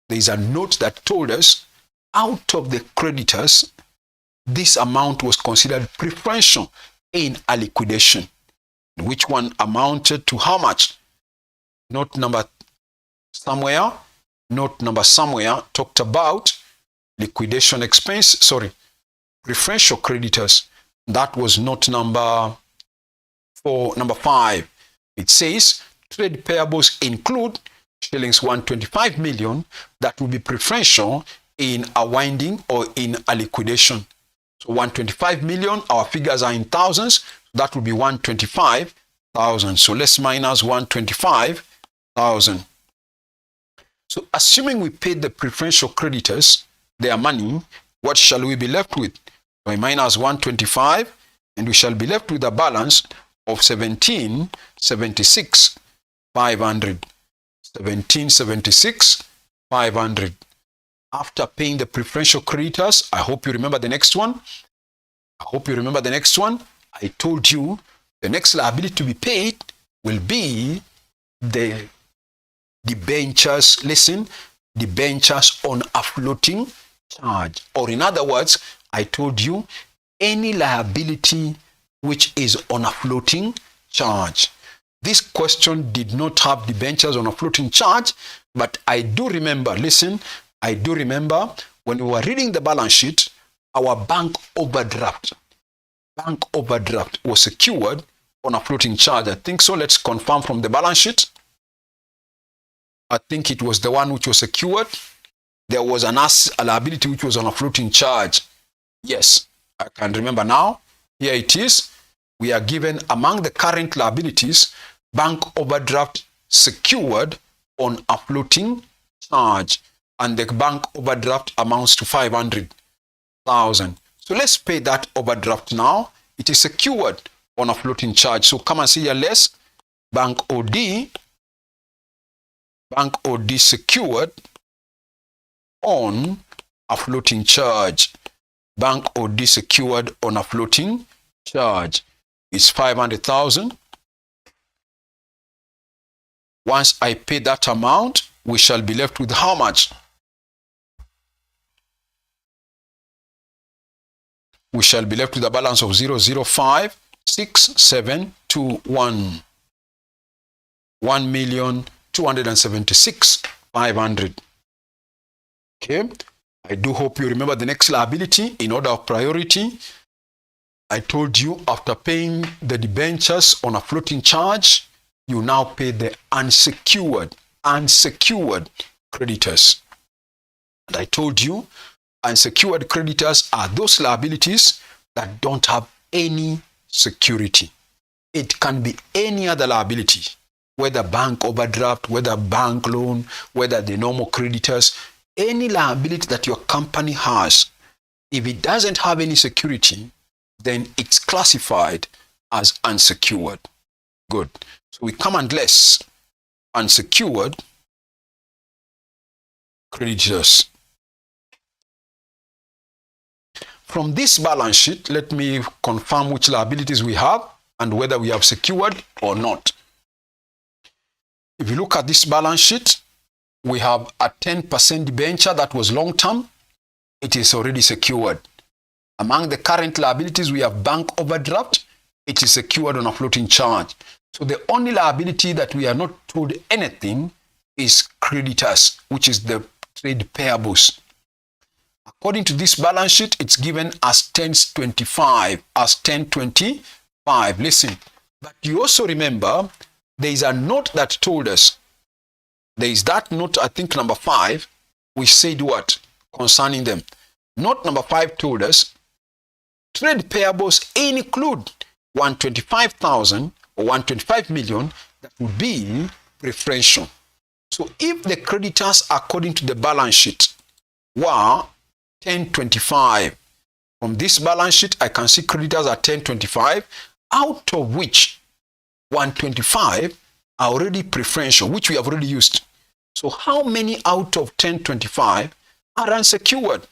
There is a note that told us out of the creditors, this amount was considered preferential in a liquidation. Which one amounted to how much? Note number somewhere talked about liquidation expense, preferential creditors. That was note number 5. It says trade payables include shillings 125 million that will be preferential in a winding or in a liquidation. So 125 million, our figures are in thousands, that will be 125,000. So let's minus 125,000. So assuming we paid the preferential creditors their money, what shall we be left with? So we minus 125 and we shall be left with a balance of 1776,500. 1776,500. After paying the preferential creditors, I hope you remember the next one. I told you the next liability to be paid will be the debentures. Listen, debentures on a floating charge. Or in other words, I told you any liability which is on a floating charge. This question did not have debentures on a floating charge, but I do remember, when we were reading the balance sheet, our bank overdraft was secured on a floating charge. I think so. Let's confirm from the balance sheet. I think it was the one which was secured. There was a liability which was on a floating charge. Yes, I can remember now. Here it is. We are given among the current liabilities, bank overdraft secured on a floating charge. And the bank overdraft amounts to 500,000. So let's pay that overdraft now. It is secured on a floating charge. So come and see here, less bank OD secured on a floating charge. Bank OD secured on a floating charge is 500,000. Once I pay that amount, we shall be left with how much? We shall be left with a balance of 0056721. 1,276,500. Okay. I do hope you remember the next liability in order of priority. I told you after paying the debentures on a floating charge, you now pay the unsecured creditors. And I told you unsecured creditors are those liabilities that don't have any security. It can be any other liability, whether bank overdraft, whether bank loan, whether the normal creditors, any liability that your company has. If it doesn't have any security, then it's classified as unsecured. Good. So we come and less unsecured creditors. From this balance sheet, let me confirm which liabilities we have and whether we have secured or not. If you look at this balance sheet, we have a 10% debenture that was long-term. It is already secured. Among the current liabilities, we have bank overdraft. It is secured on a floating charge. So the only liability that we are not told anything is creditors, which is the trade payables. According to this balance sheet, it's given as 1025. Listen, but you also remember there is a note that told us. There is that note, I think number 5, which said what concerning them. Note number 5 told us trade payables include 125,000 or 125 million that would be preferential. So if the creditors according to the balance sheet were 1025, from this balance sheet I can see creditors are 1025, out of which 125 are already preferential, which we have already used. So how many out of 1025 are unsecured.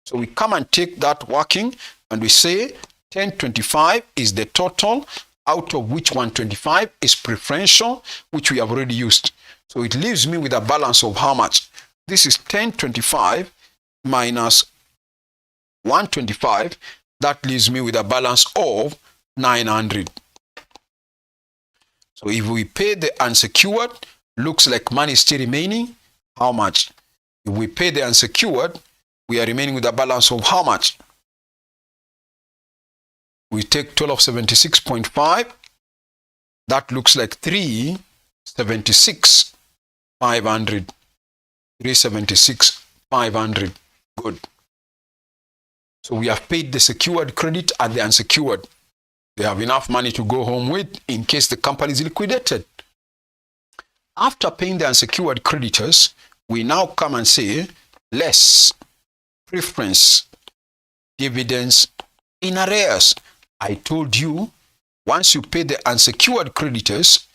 So we come and take that working and we say 1025 is the total, out of which 125 is preferential, which we have already used. So it leaves me with a balance of how much? This is 1025 minus 125. That leaves me with a balance of 900. So if we pay the unsecured, looks like money is still remaining. How much? If we pay the unsecured, we are remaining with a balance of how much? We take 1276.5. That looks like 376,500. 376,500. Good. So we have paid the secured credit and the unsecured. They have enough money to go home with in case the company is liquidated. After paying the unsecured creditors, we now come and say less preference dividends in arrears. I told you, once you pay the unsecured creditors,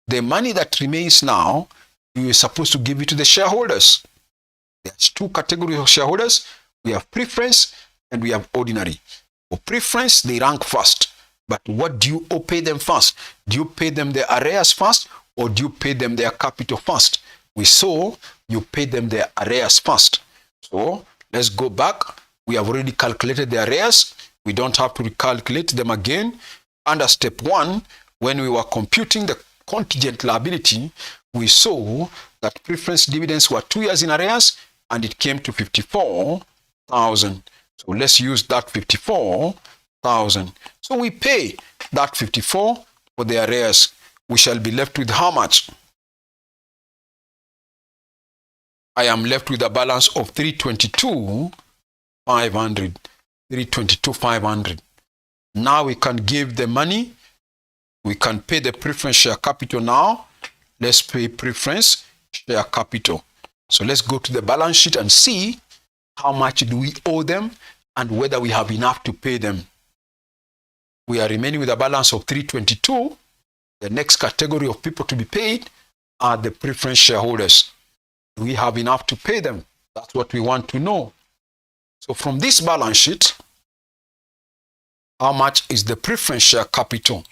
the money that remains now, you are supposed to give it to the shareholders. There's two categories of shareholders. We have preference and we have ordinary. For preference, they rank first. But what do you pay them first? Do you pay them the arrears first, or do you pay them their capital first? We saw you pay them their arrears first. So let's go back. We have already calculated the arrears. We don't have to recalculate them again. Under step 1, when we were computing the contingent liability, we saw that preference dividends were 2 years in arrears and it came to 54,000. So let's use that 54,000. So we pay that 54 for the arrears. We shall be left with how much? I am left with a balance of 322,500. 322,500. Now we can give the money. We can pay the preference share capital now. Let's pay preference share capital. So let's go to the balance sheet and see how much do we owe them and whether we have enough to pay them. We are remaining with a balance of 322. The next category of people to be paid are the preference shareholders. Do we have enough to pay them? That's what we want to know. So from this balance sheet, how much is the preference share capital?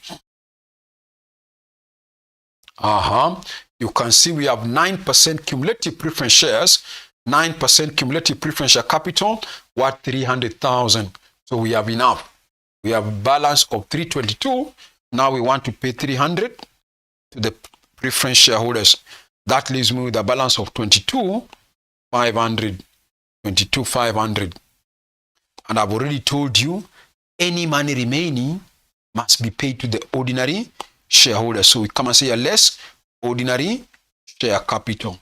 You can see we have 9% cumulative preference shares, 9% cumulative preference share capital, worth 300,000. So we have enough. We have a balance of 322. Now we want to pay 300 to the preference shareholders. That leaves me with a balance of 22,500. 22,500. And I've already told you, any money remaining must be paid to the ordinary shareholders. So we come and say less ordinary share capital.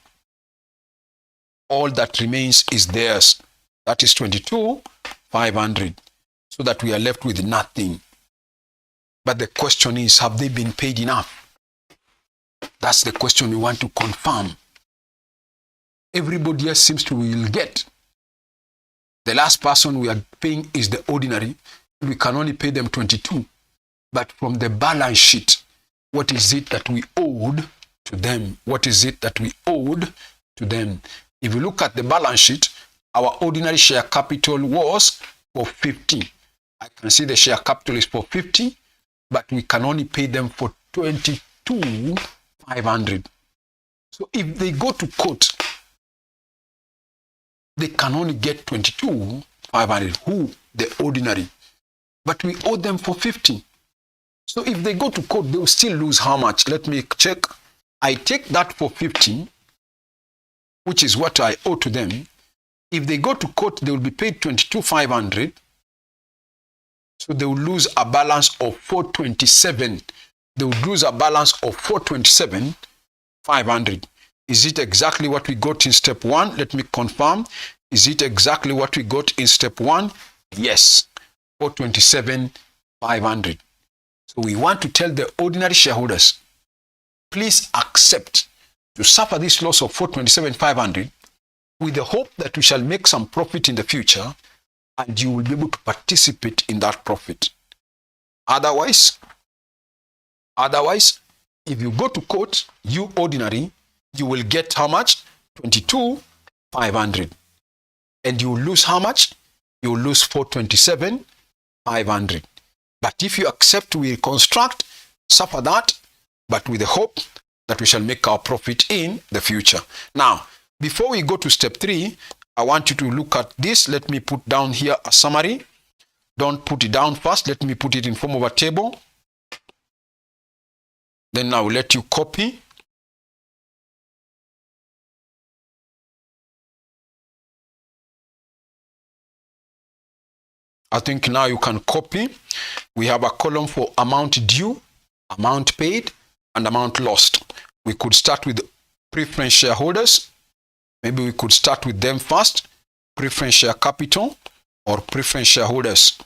All that remains is theirs. That is 22,500. So that we are left with nothing. But the question is, have they been paid enough? That's the question we want to confirm. Everybody else seems to will get. The last person we are paying is the ordinary. We can only pay them 22. But from the balance sheet, what is it that we owed to them? What is it that we owed to them? If you look at the balance sheet, our ordinary share capital was for 50. I can see the share capital is for 50, but we can only pay them for 22,500. So if they go to court, they can only get 22,500. Who? The ordinary. But we owe them for 50. So if they go to court, they will still lose how much? Let me check. I take that for 50, which is what I owe to them. If they go to court, they will be paid 22,500. So they will lose a balance of 427. They will lose a balance of 427,500. Is it exactly what we got in step 1? Let me confirm. Is it exactly what we got in step 1? Yes. 427,500. So we want to tell the ordinary shareholders, please accept to suffer this loss of 427,500 with the hope that we shall make some profit in the future and you will be able to participate in that profit. Otherwise, if you go to court, you ordinary, you will get how much? 22,500. and you lose how much? You lose 427,500. But if you accept, we reconstruct, suffer that, but with the hope that we shall make our profit in the future. Now, before we go to step 3, I want you to look at this. Let me put down here a summary. Don't put it down first. Let me put it in form of a table. Then I will let you copy. I think now you can copy. We have a column for amount due, amount paid, and amount lost. We could start with preference shareholders. Maybe we could start with them first. Preference share capital or preference shareholders.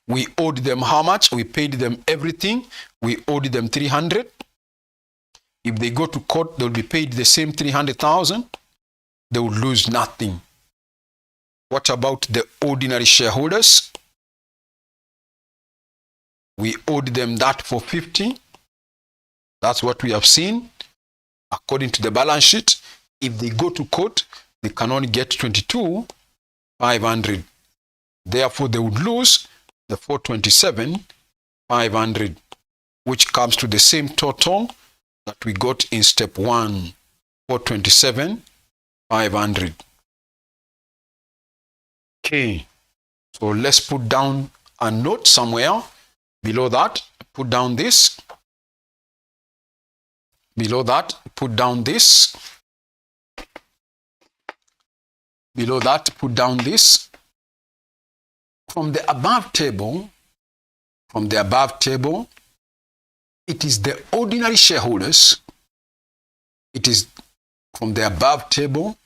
We owed them how much? We paid them everything. We owed them 300. If they go to court, they'll be paid the same 300,000. They will lose nothing. What about the ordinary shareholders? We owed them that for 50. That's what we have seen. According to the balance sheet, if they go to court, they can only get 22,500. Therefore, they would lose the 427,500, which comes to the same total that we got in step 1, 427,500. Okay, so let's put down a note somewhere below that. Put down this. Below that, put down this. Below that, put down this. From the above table, it is the ordinary shareholders. It is from the above table,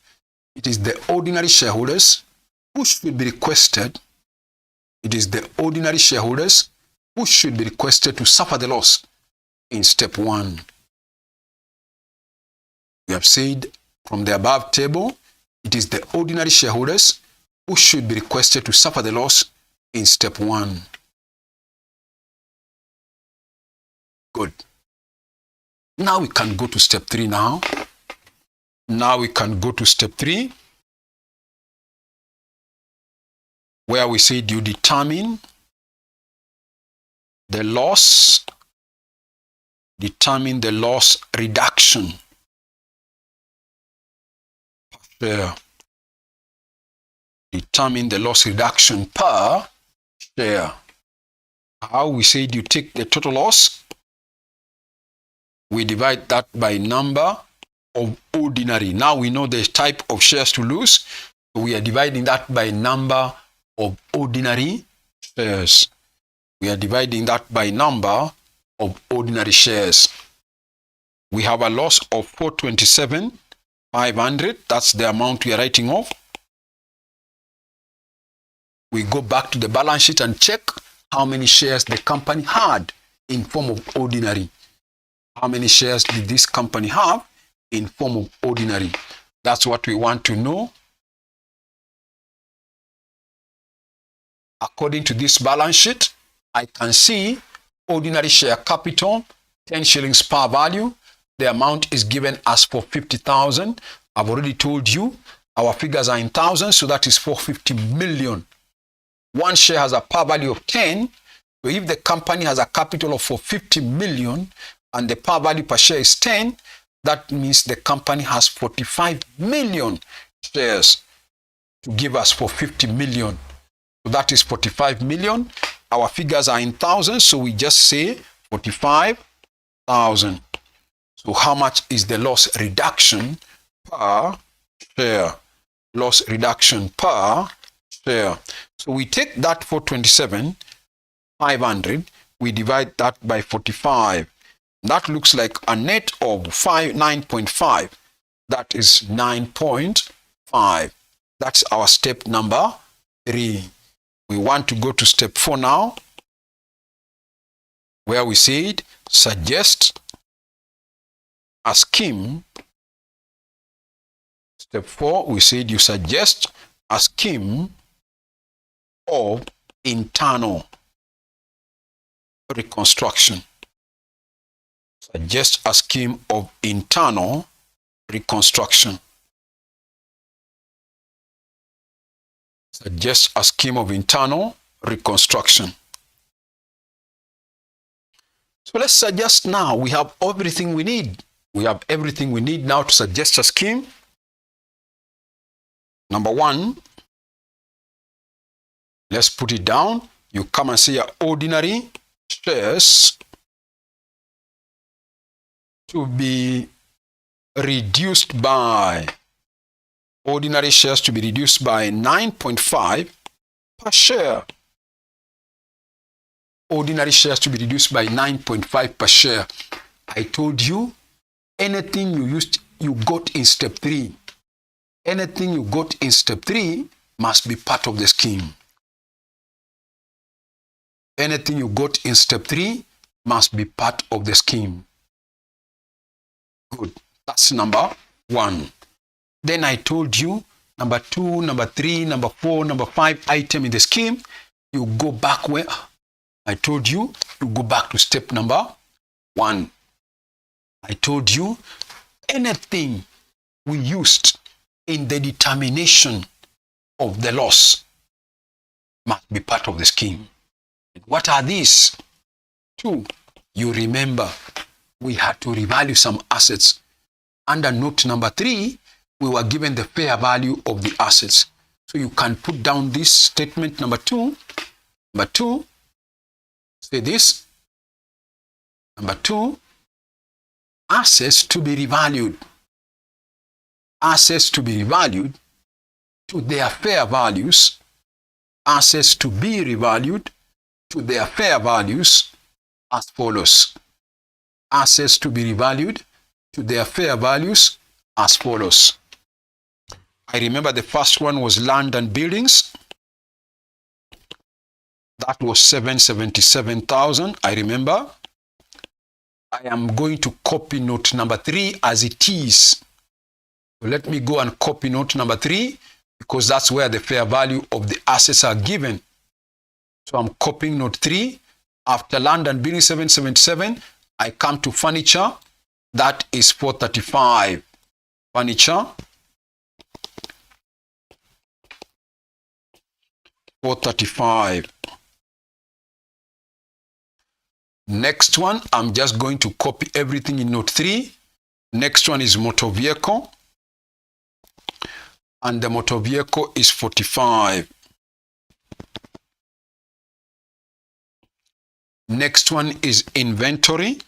it is the ordinary shareholders who should be requested. It is the ordinary shareholders who should be requested to suffer the loss in step 1. We have said from the above table, it is the ordinary shareholders who should be requested to suffer the loss in step 1. Good. Now we can go to step 3 now. Now we can go to step 3, where we said you determine the loss, determine the loss reduction per share. Determine the loss reduction per share. How? We said you take the total loss, we divide that by number of ordinary. Now we know the type of shares to lose, so we are dividing that by number of ordinary shares. We are dividing that by number of ordinary shares. We have a loss of 427,500. That's the amount we are writing off. We go back to the balance sheet and check how many shares the company had in form of ordinary. How many shares did this company have in form of ordinary? That's what we want to know. According to this balance sheet, I can see ordinary share capital, 10 shillings per value. The amount is given as for 50,000. I've already told you our figures are in thousands, so that is 450 million. One share has a par value of 10. So if the company has a capital of 450 million and the par value per share is 10, that means the company has 45 million shares to give us 450 million. So that is 45 million. Our figures are in thousands, so we just say 45,000. So how much is the loss reduction per share? Loss reduction per share. So we take that 427,500, we divide that by 45. That looks like a net of 9.5. That is 9.5. That's our step number 3. We want to go to step 4 now, where we said suggest a scheme. Step 4, we said you suggest a scheme of internal reconstruction. Suggest a scheme of internal reconstruction. Suggest a scheme of internal reconstruction. So let's suggest now. We have everything we need. We have everything we need now to suggest a scheme. Number one, let's put it down. You come and say ordinary shares to be reduced by 9.5 per share. Ordinary shares to be reduced by 9.5 per share. I told you, anything you got in step 3. Anything you got in step 3 must be part of the scheme. Anything you got in step 3 must be part of the scheme. Good. That's number 1. Then I told you, number 2, number 3, number 4, number 5 item in the scheme, you go back where I told you, you go back to step number 1. I told you, anything we used in the determination of the loss must be part of the scheme. What are these? 2, you remember we had to revalue some assets. Under note number 3, we were given the fair value of the assets. So you can put down this statement number 2. Number 2, say this. Number 2, assets to be revalued. Assets to be revalued to their fair values. Assets to be revalued to their fair values as follows. Assets to be revalued to their fair values as follows. I remember the first one was land and buildings. That was 777,000. I remember. I am going to copy note number 3 as it is. So let me go and copy note number 3 because that's where the fair value of the assets are given. So I'm copying note 3. After land and building 777, I come to furniture. That is 435. Furniture. 435. Next one, I'm just going to copy everything in note 3. Next one is motor vehicle. And the motor vehicle is 45. Next one is inventory.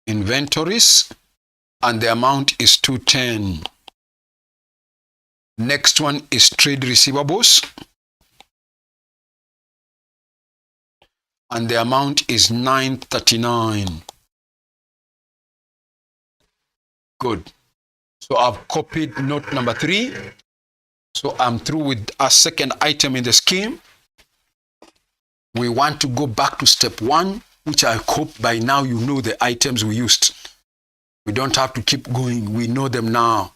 Inventories. And the amount is 210. Next one is trade receivables. And the amount is 939. Good. So I've copied note number 3. So I'm through with our second item in the scheme. We want to go back to step 1, which I hope by now you know the items we used. We don't have to keep going. We know them now.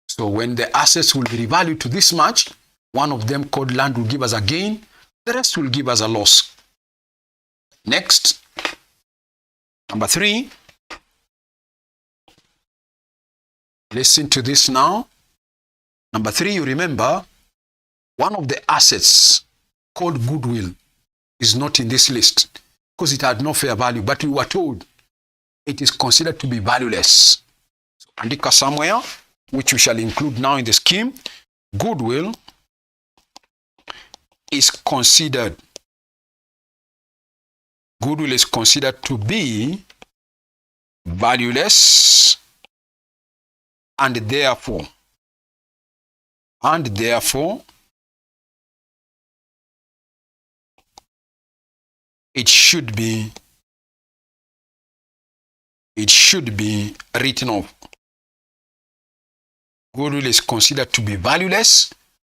So when the assets will be revalued to this much, one of them called land will give us a gain. The rest will give us a loss. Next, number 3. Listen to this now. Number 3, you remember, one of the assets called goodwill is not in this list because it had no fair value, but we were told it is considered to be valueless. So andika somewhere, which we shall include now in the scheme. Goodwill is considered to be valueless, and therefore it should be written off. Goodwill is considered to be valueless,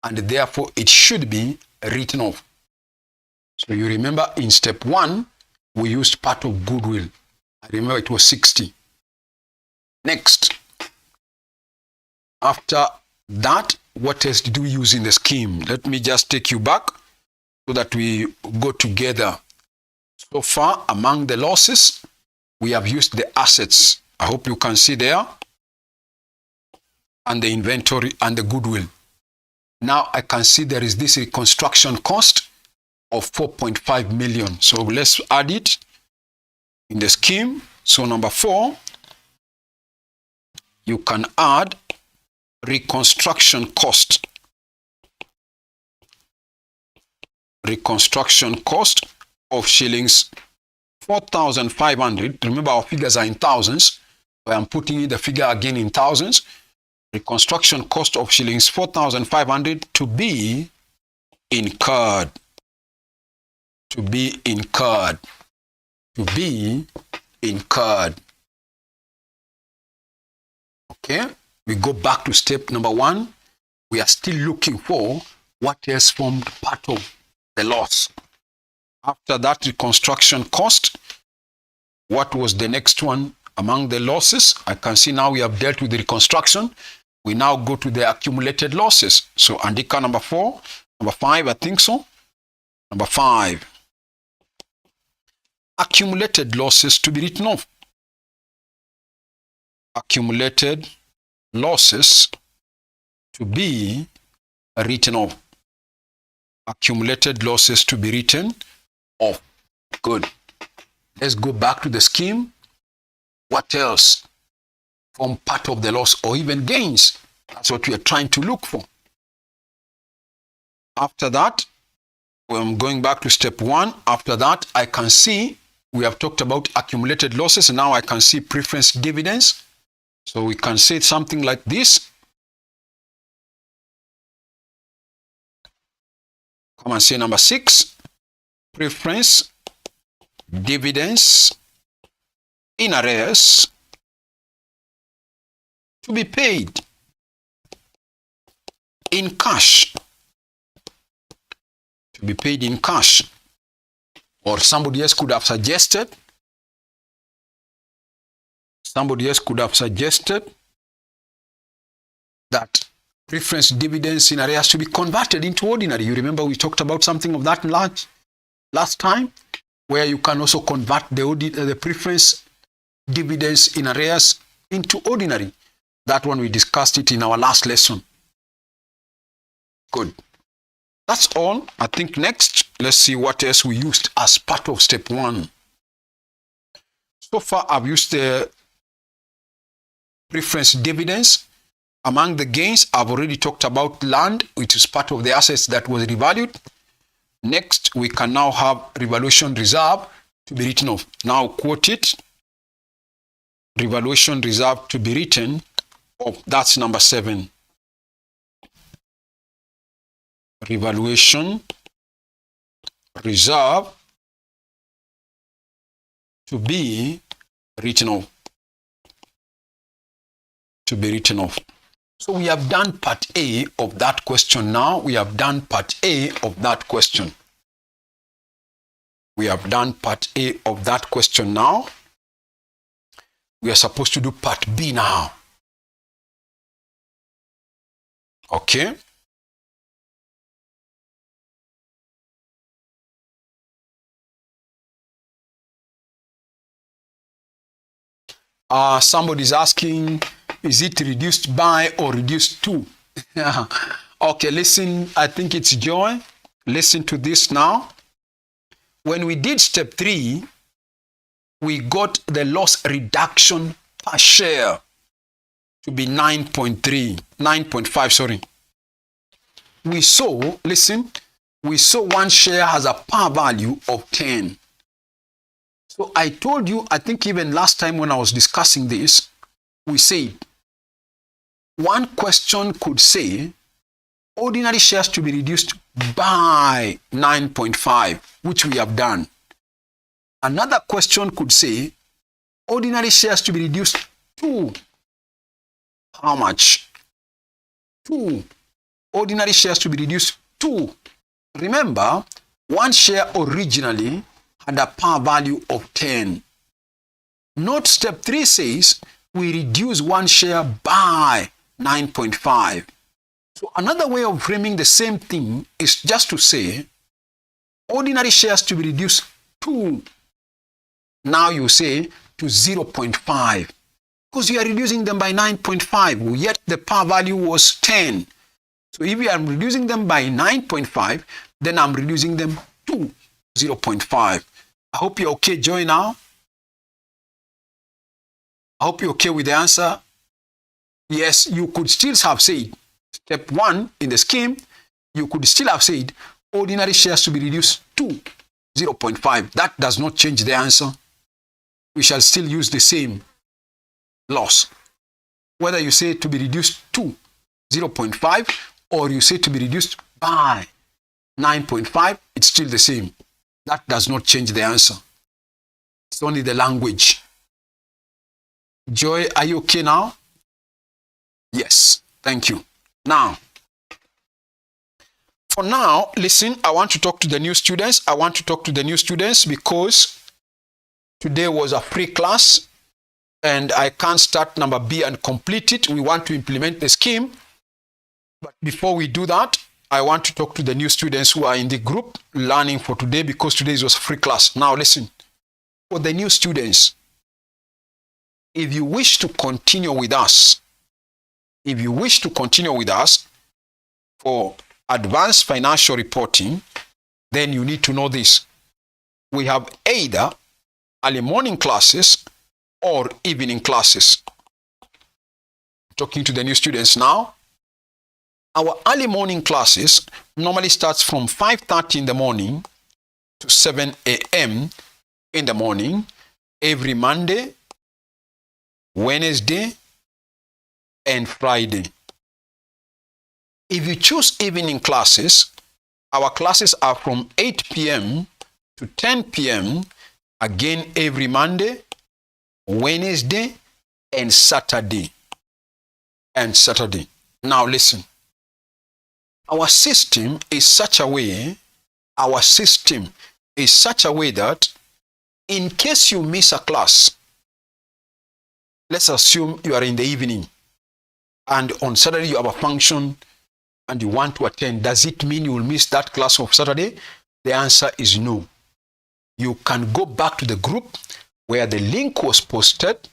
and therefore it should be written off. So you remember in step 1, we used part of goodwill. I remember it was 60. Next, after that, what else did we use in the scheme? Let me just take you back so that we go together. So far, among the losses, we have used the assets I hope you can see there. And the inventory and the goodwill. Now I can see there is this reconstruction cost of 4.5 million. So let's add it in the scheme. So number 4, you can add reconstruction cost. Reconstruction cost of shillings 4,500. Remember, our figures are in thousands. So I'm putting in the figure again in thousands. Reconstruction cost of shillings 4,500 to be incurred. To be incurred. To be incurred. Okay, we go back to step number 1. We are still looking for what else formed part of the loss. After that reconstruction cost, what was the next one among the losses? I can see now we have dealt with the reconstruction. We now go to the accumulated losses. So andika number 4, number 5, I think so. Number 5. Accumulated losses to be written off. Accumulated losses to be written off. Accumulated losses to be written off. Good. Let's go back to the scheme. What else form part of the loss or even gains? That's what we are trying to look for. After that, I'm going back to step 1. After that, I can see we have talked about accumulated losses. And now I can see preference dividends. So we can say something like this. Come and say number 6. Preference dividends in arrears to be paid in cash. To be paid in cash. Or somebody else could have suggested. Somebody else could have suggested that preference dividends in arrears to be converted into ordinary. You remember we talked about something of that last time, where you can also convert the preference dividends in arrears into ordinary. That one we discussed it in our last lesson. Good. That's all. I think next, let's see what else we used as part of step 1. So far, I've used the preference dividends. Among the gains, I've already talked about land, which is part of the assets that was revalued. Next, we can now have revaluation reserve to be written off. Now quote it. Revaluation reserve to be written off. That's number 7. Revaluation reserve to be written off. To be written off. So we have done part A of that question now. We have done part A of that question. We have done part A of that question now. We are supposed to do part B now. Okay. Somebody's asking, is it reduced by or reduced to? Okay, listen, I think it's Joy. Listen to this now. When we did step 3, we got the loss reduction per share to be 9.5, sorry. We saw, listen, we saw one share has a par value of 10. So I told you, I think even last time when I was discussing this, we said, one question could say, ordinary shares to be reduced by 9.5, which we have done. Another question could say, ordinary shares to be reduced to how much? 2. Ordinary shares to be reduced to. Remember, one share originally had a par value of 10. Note step 3 says we reduce one share by 9.5. So another way of framing the same thing is just to say ordinary shares to be reduced to. Now you say to 0.5. because you are reducing them by 9.5, yet the power value was 10. So if I'm reducing them by 9.5, then I'm reducing them to 0.5. I hope you're okay, Joy, now. I hope you're okay with the answer. Yes, you could still have said, step 1 in the scheme, you could still have said ordinary shares to be reduced to 0.5. That does not change the answer. We shall still use the same loss. Whether you say to be reduced to 0.5 or you say to be reduced by 9.5, it's still the same. That does not change the answer. It's only the language. Joy, are you okay now? Yes, thank you. Now, for now, listen, I want to talk to the new students. I want to talk to the new students because today was a free class and I can't start number B and complete it. We want to implement the scheme. But before we do that, I want to talk to the new students who are in the group learning for today because today was a free class. Now listen, for the new students, if you wish to continue with us, for advanced financial reporting, then you need to know this. We have either early morning classes or evening classes. Talking to the new students now. Our early morning classes normally starts from 5:30 in the morning to 7 a.m. in the morning every Monday, Wednesday, and Friday. If you choose evening classes, our classes are from 8 p.m. to 10 p.m. again every Monday, Wednesday, and Saturday. Now listen. Our system is such a way that in case you miss a class, let's assume you are in the evening and on Saturday you have a function and you want to attend, does it mean you will miss that class of Saturday? The answer is no. You can go back to the group where the link was posted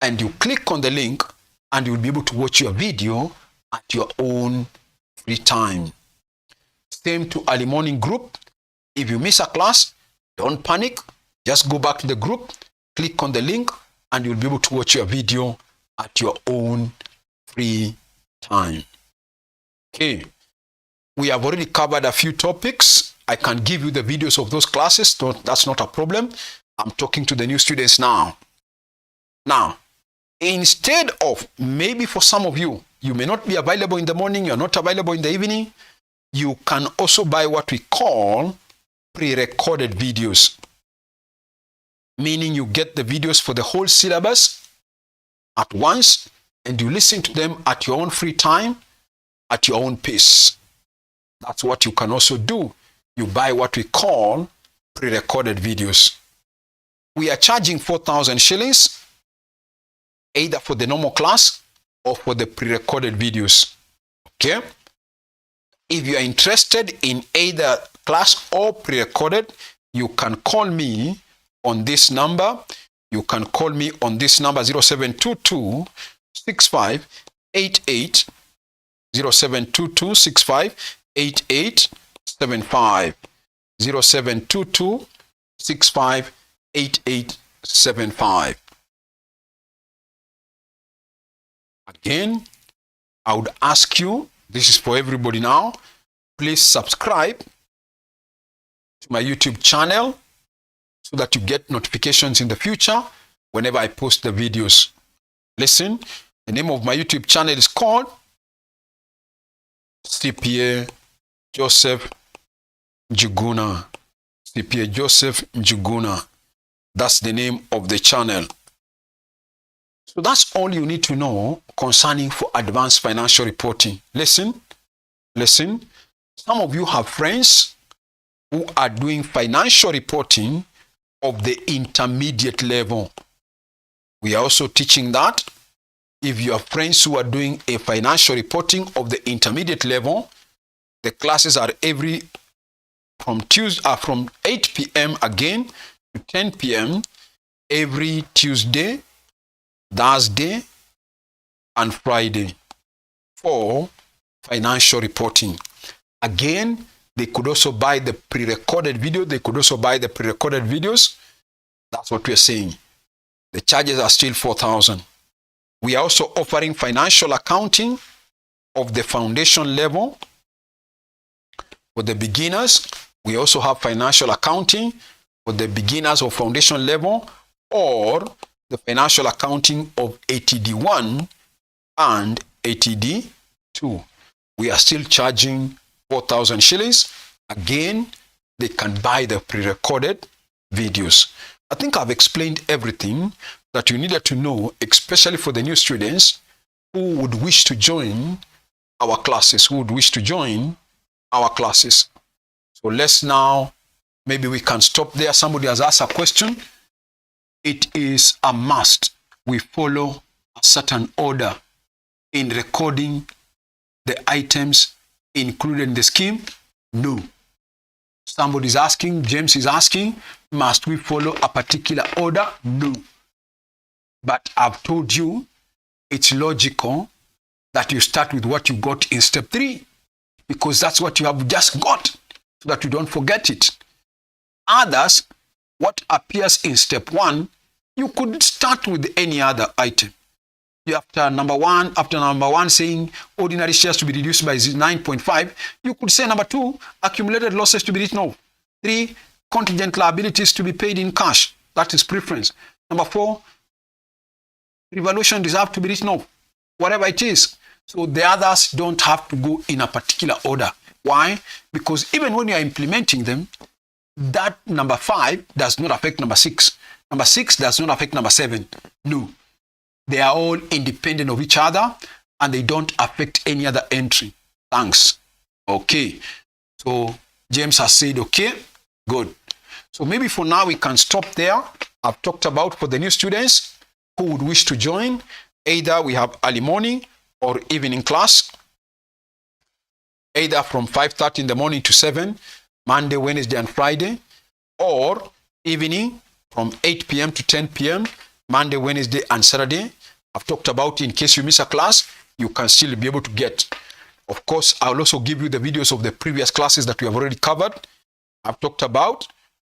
and you click on the link and you'll be able to watch your video at your own free time. Same to early morning group. If you miss a class, don't panic. Just go back to the group, click on the link, and you'll be able to watch your video at your own free time. Okay. We have already covered a few topics. I can give you the videos of those classes. So that's not a problem. I'm talking to the new students now. Now, instead of, maybe for some of you, you may not be available in the morning, you're not available in the evening, you can also buy what we call pre-recorded videos. Meaning you get the videos for the whole syllabus at once and you listen to them at your own free time, at your own pace. That's what you can also do. You buy what we call pre-recorded videos. We are charging 4,000 shillings, either for the normal class or for the pre-recorded videos. Okay? If you are interested in either class or pre-recorded, you can call me on this number. You can call me on this number 0722 6588 0722 6588 75 0722 6588 75. Again, I would ask you, this is for everybody now, please subscribe to my YouTube channel so that you get notifications in the future whenever I post the videos. Listen, the name of my YouTube channel is called CPA Joseph Njuguna. CPA Joseph Njuguna. That's the name of the channel. So that's all you need to know concerning for advanced financial reporting. Listen. Some of you have friends who are doing financial reporting of the intermediate level. We are also teaching that. If you have friends who are doing a financial reporting of the intermediate level, the classes are from 8 p.m. again to 10 p.m. every Tuesday, Thursday, and Friday for financial reporting. Again, they could also buy the pre-recorded video. They could also buy the pre-recorded videos. That's what we're saying. The charges are still 4,000. We are also offering financial accounting of the foundation level. For the beginners, we also have financial accounting for the beginners of foundation level, or the financial accounting of ATD1 and ATD2. We are still charging 4,000 shillings. Again, they can buy the pre-recorded videos. I think I've explained everything that you needed to know, especially for the new students who would wish to join our classes, So let's now, maybe we can stop there. Somebody has asked a question. It is a must we follow a certain order in recording the items included in the scheme? No. Somebody is asking, James is asking, must we follow a particular order? No. But I've told you, it's logical that you start with what you got in step 3, because that's what you have just got, so that you don't forget it. Others, what appears in step 1, you could start with any other item. After number one saying ordinary shares to be reduced by 9.5, you could say number 2, accumulated losses to be written off. 3, contingent liabilities to be paid in cash. That is preference. Number 4, revaluation reserve to be written off. Whatever it is. So the others don't have to go in a particular order. Why? Because even when you are implementing them, that number 5 does not affect number 6. Number 6 does not affect number 7. No. They are all independent of each other and they don't affect any other entry. Thanks. Okay. So James has said okay. Good. So maybe for now we can stop there. I've talked about for the new students who would wish to join. Either we have early morning or evening class. Either from 5:30 in the morning to 7, Monday, Wednesday, and Friday. Or evening from 8 p.m. to 10 p.m., Monday, Wednesday, and Saturday. I've talked about in case you miss a class, you can still be able to get. Of course, I'll also give you the videos of the previous classes that we have already covered. I've talked about.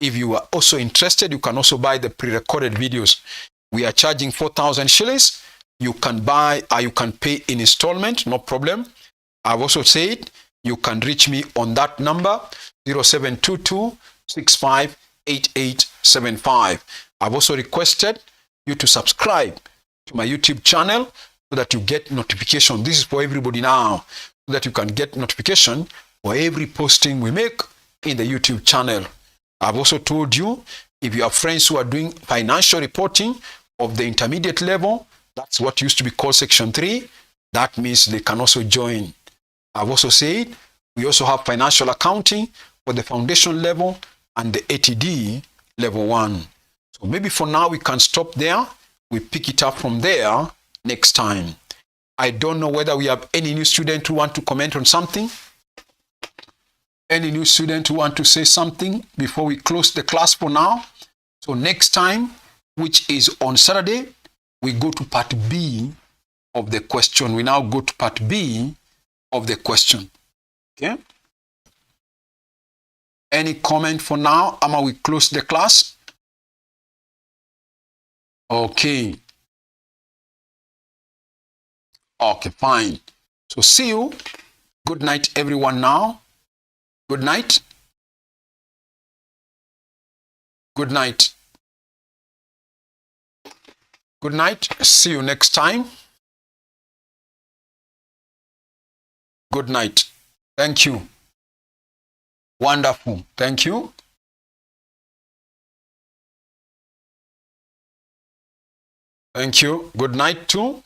If you are also interested, you can also buy the pre-recorded videos. We are charging 4,000 shillings. You can buy or you can pay in installment, no problem. I've also said you can reach me on that number, 0722 658875. I've also requested you to subscribe to my YouTube channel so that you get notification. This is for everybody now, so that you can get notification for every posting we make in the YouTube channel. I've also told you, if you have friends who are doing financial reporting of the intermediate level, that's what used to be called section 3, that means they can also join. I've also said we also have financial accounting for the foundation level and the ATD level 1. So maybe for now we can stop there. We pick it up from there next time. I don't know whether we have any new student who want to comment on something. Any new student who want to say something before we close the class for now. So next time, which is on Saturday, we go to part B of the question. We now go to part B of the question. Okay? Any comment for now? Ama we close the class? Okay. Okay, fine. So see you. Good night, everyone now. Good night. Good night. Good night. See you next time. Good night. Thank you. Wonderful. Thank you. Thank you. Good night too.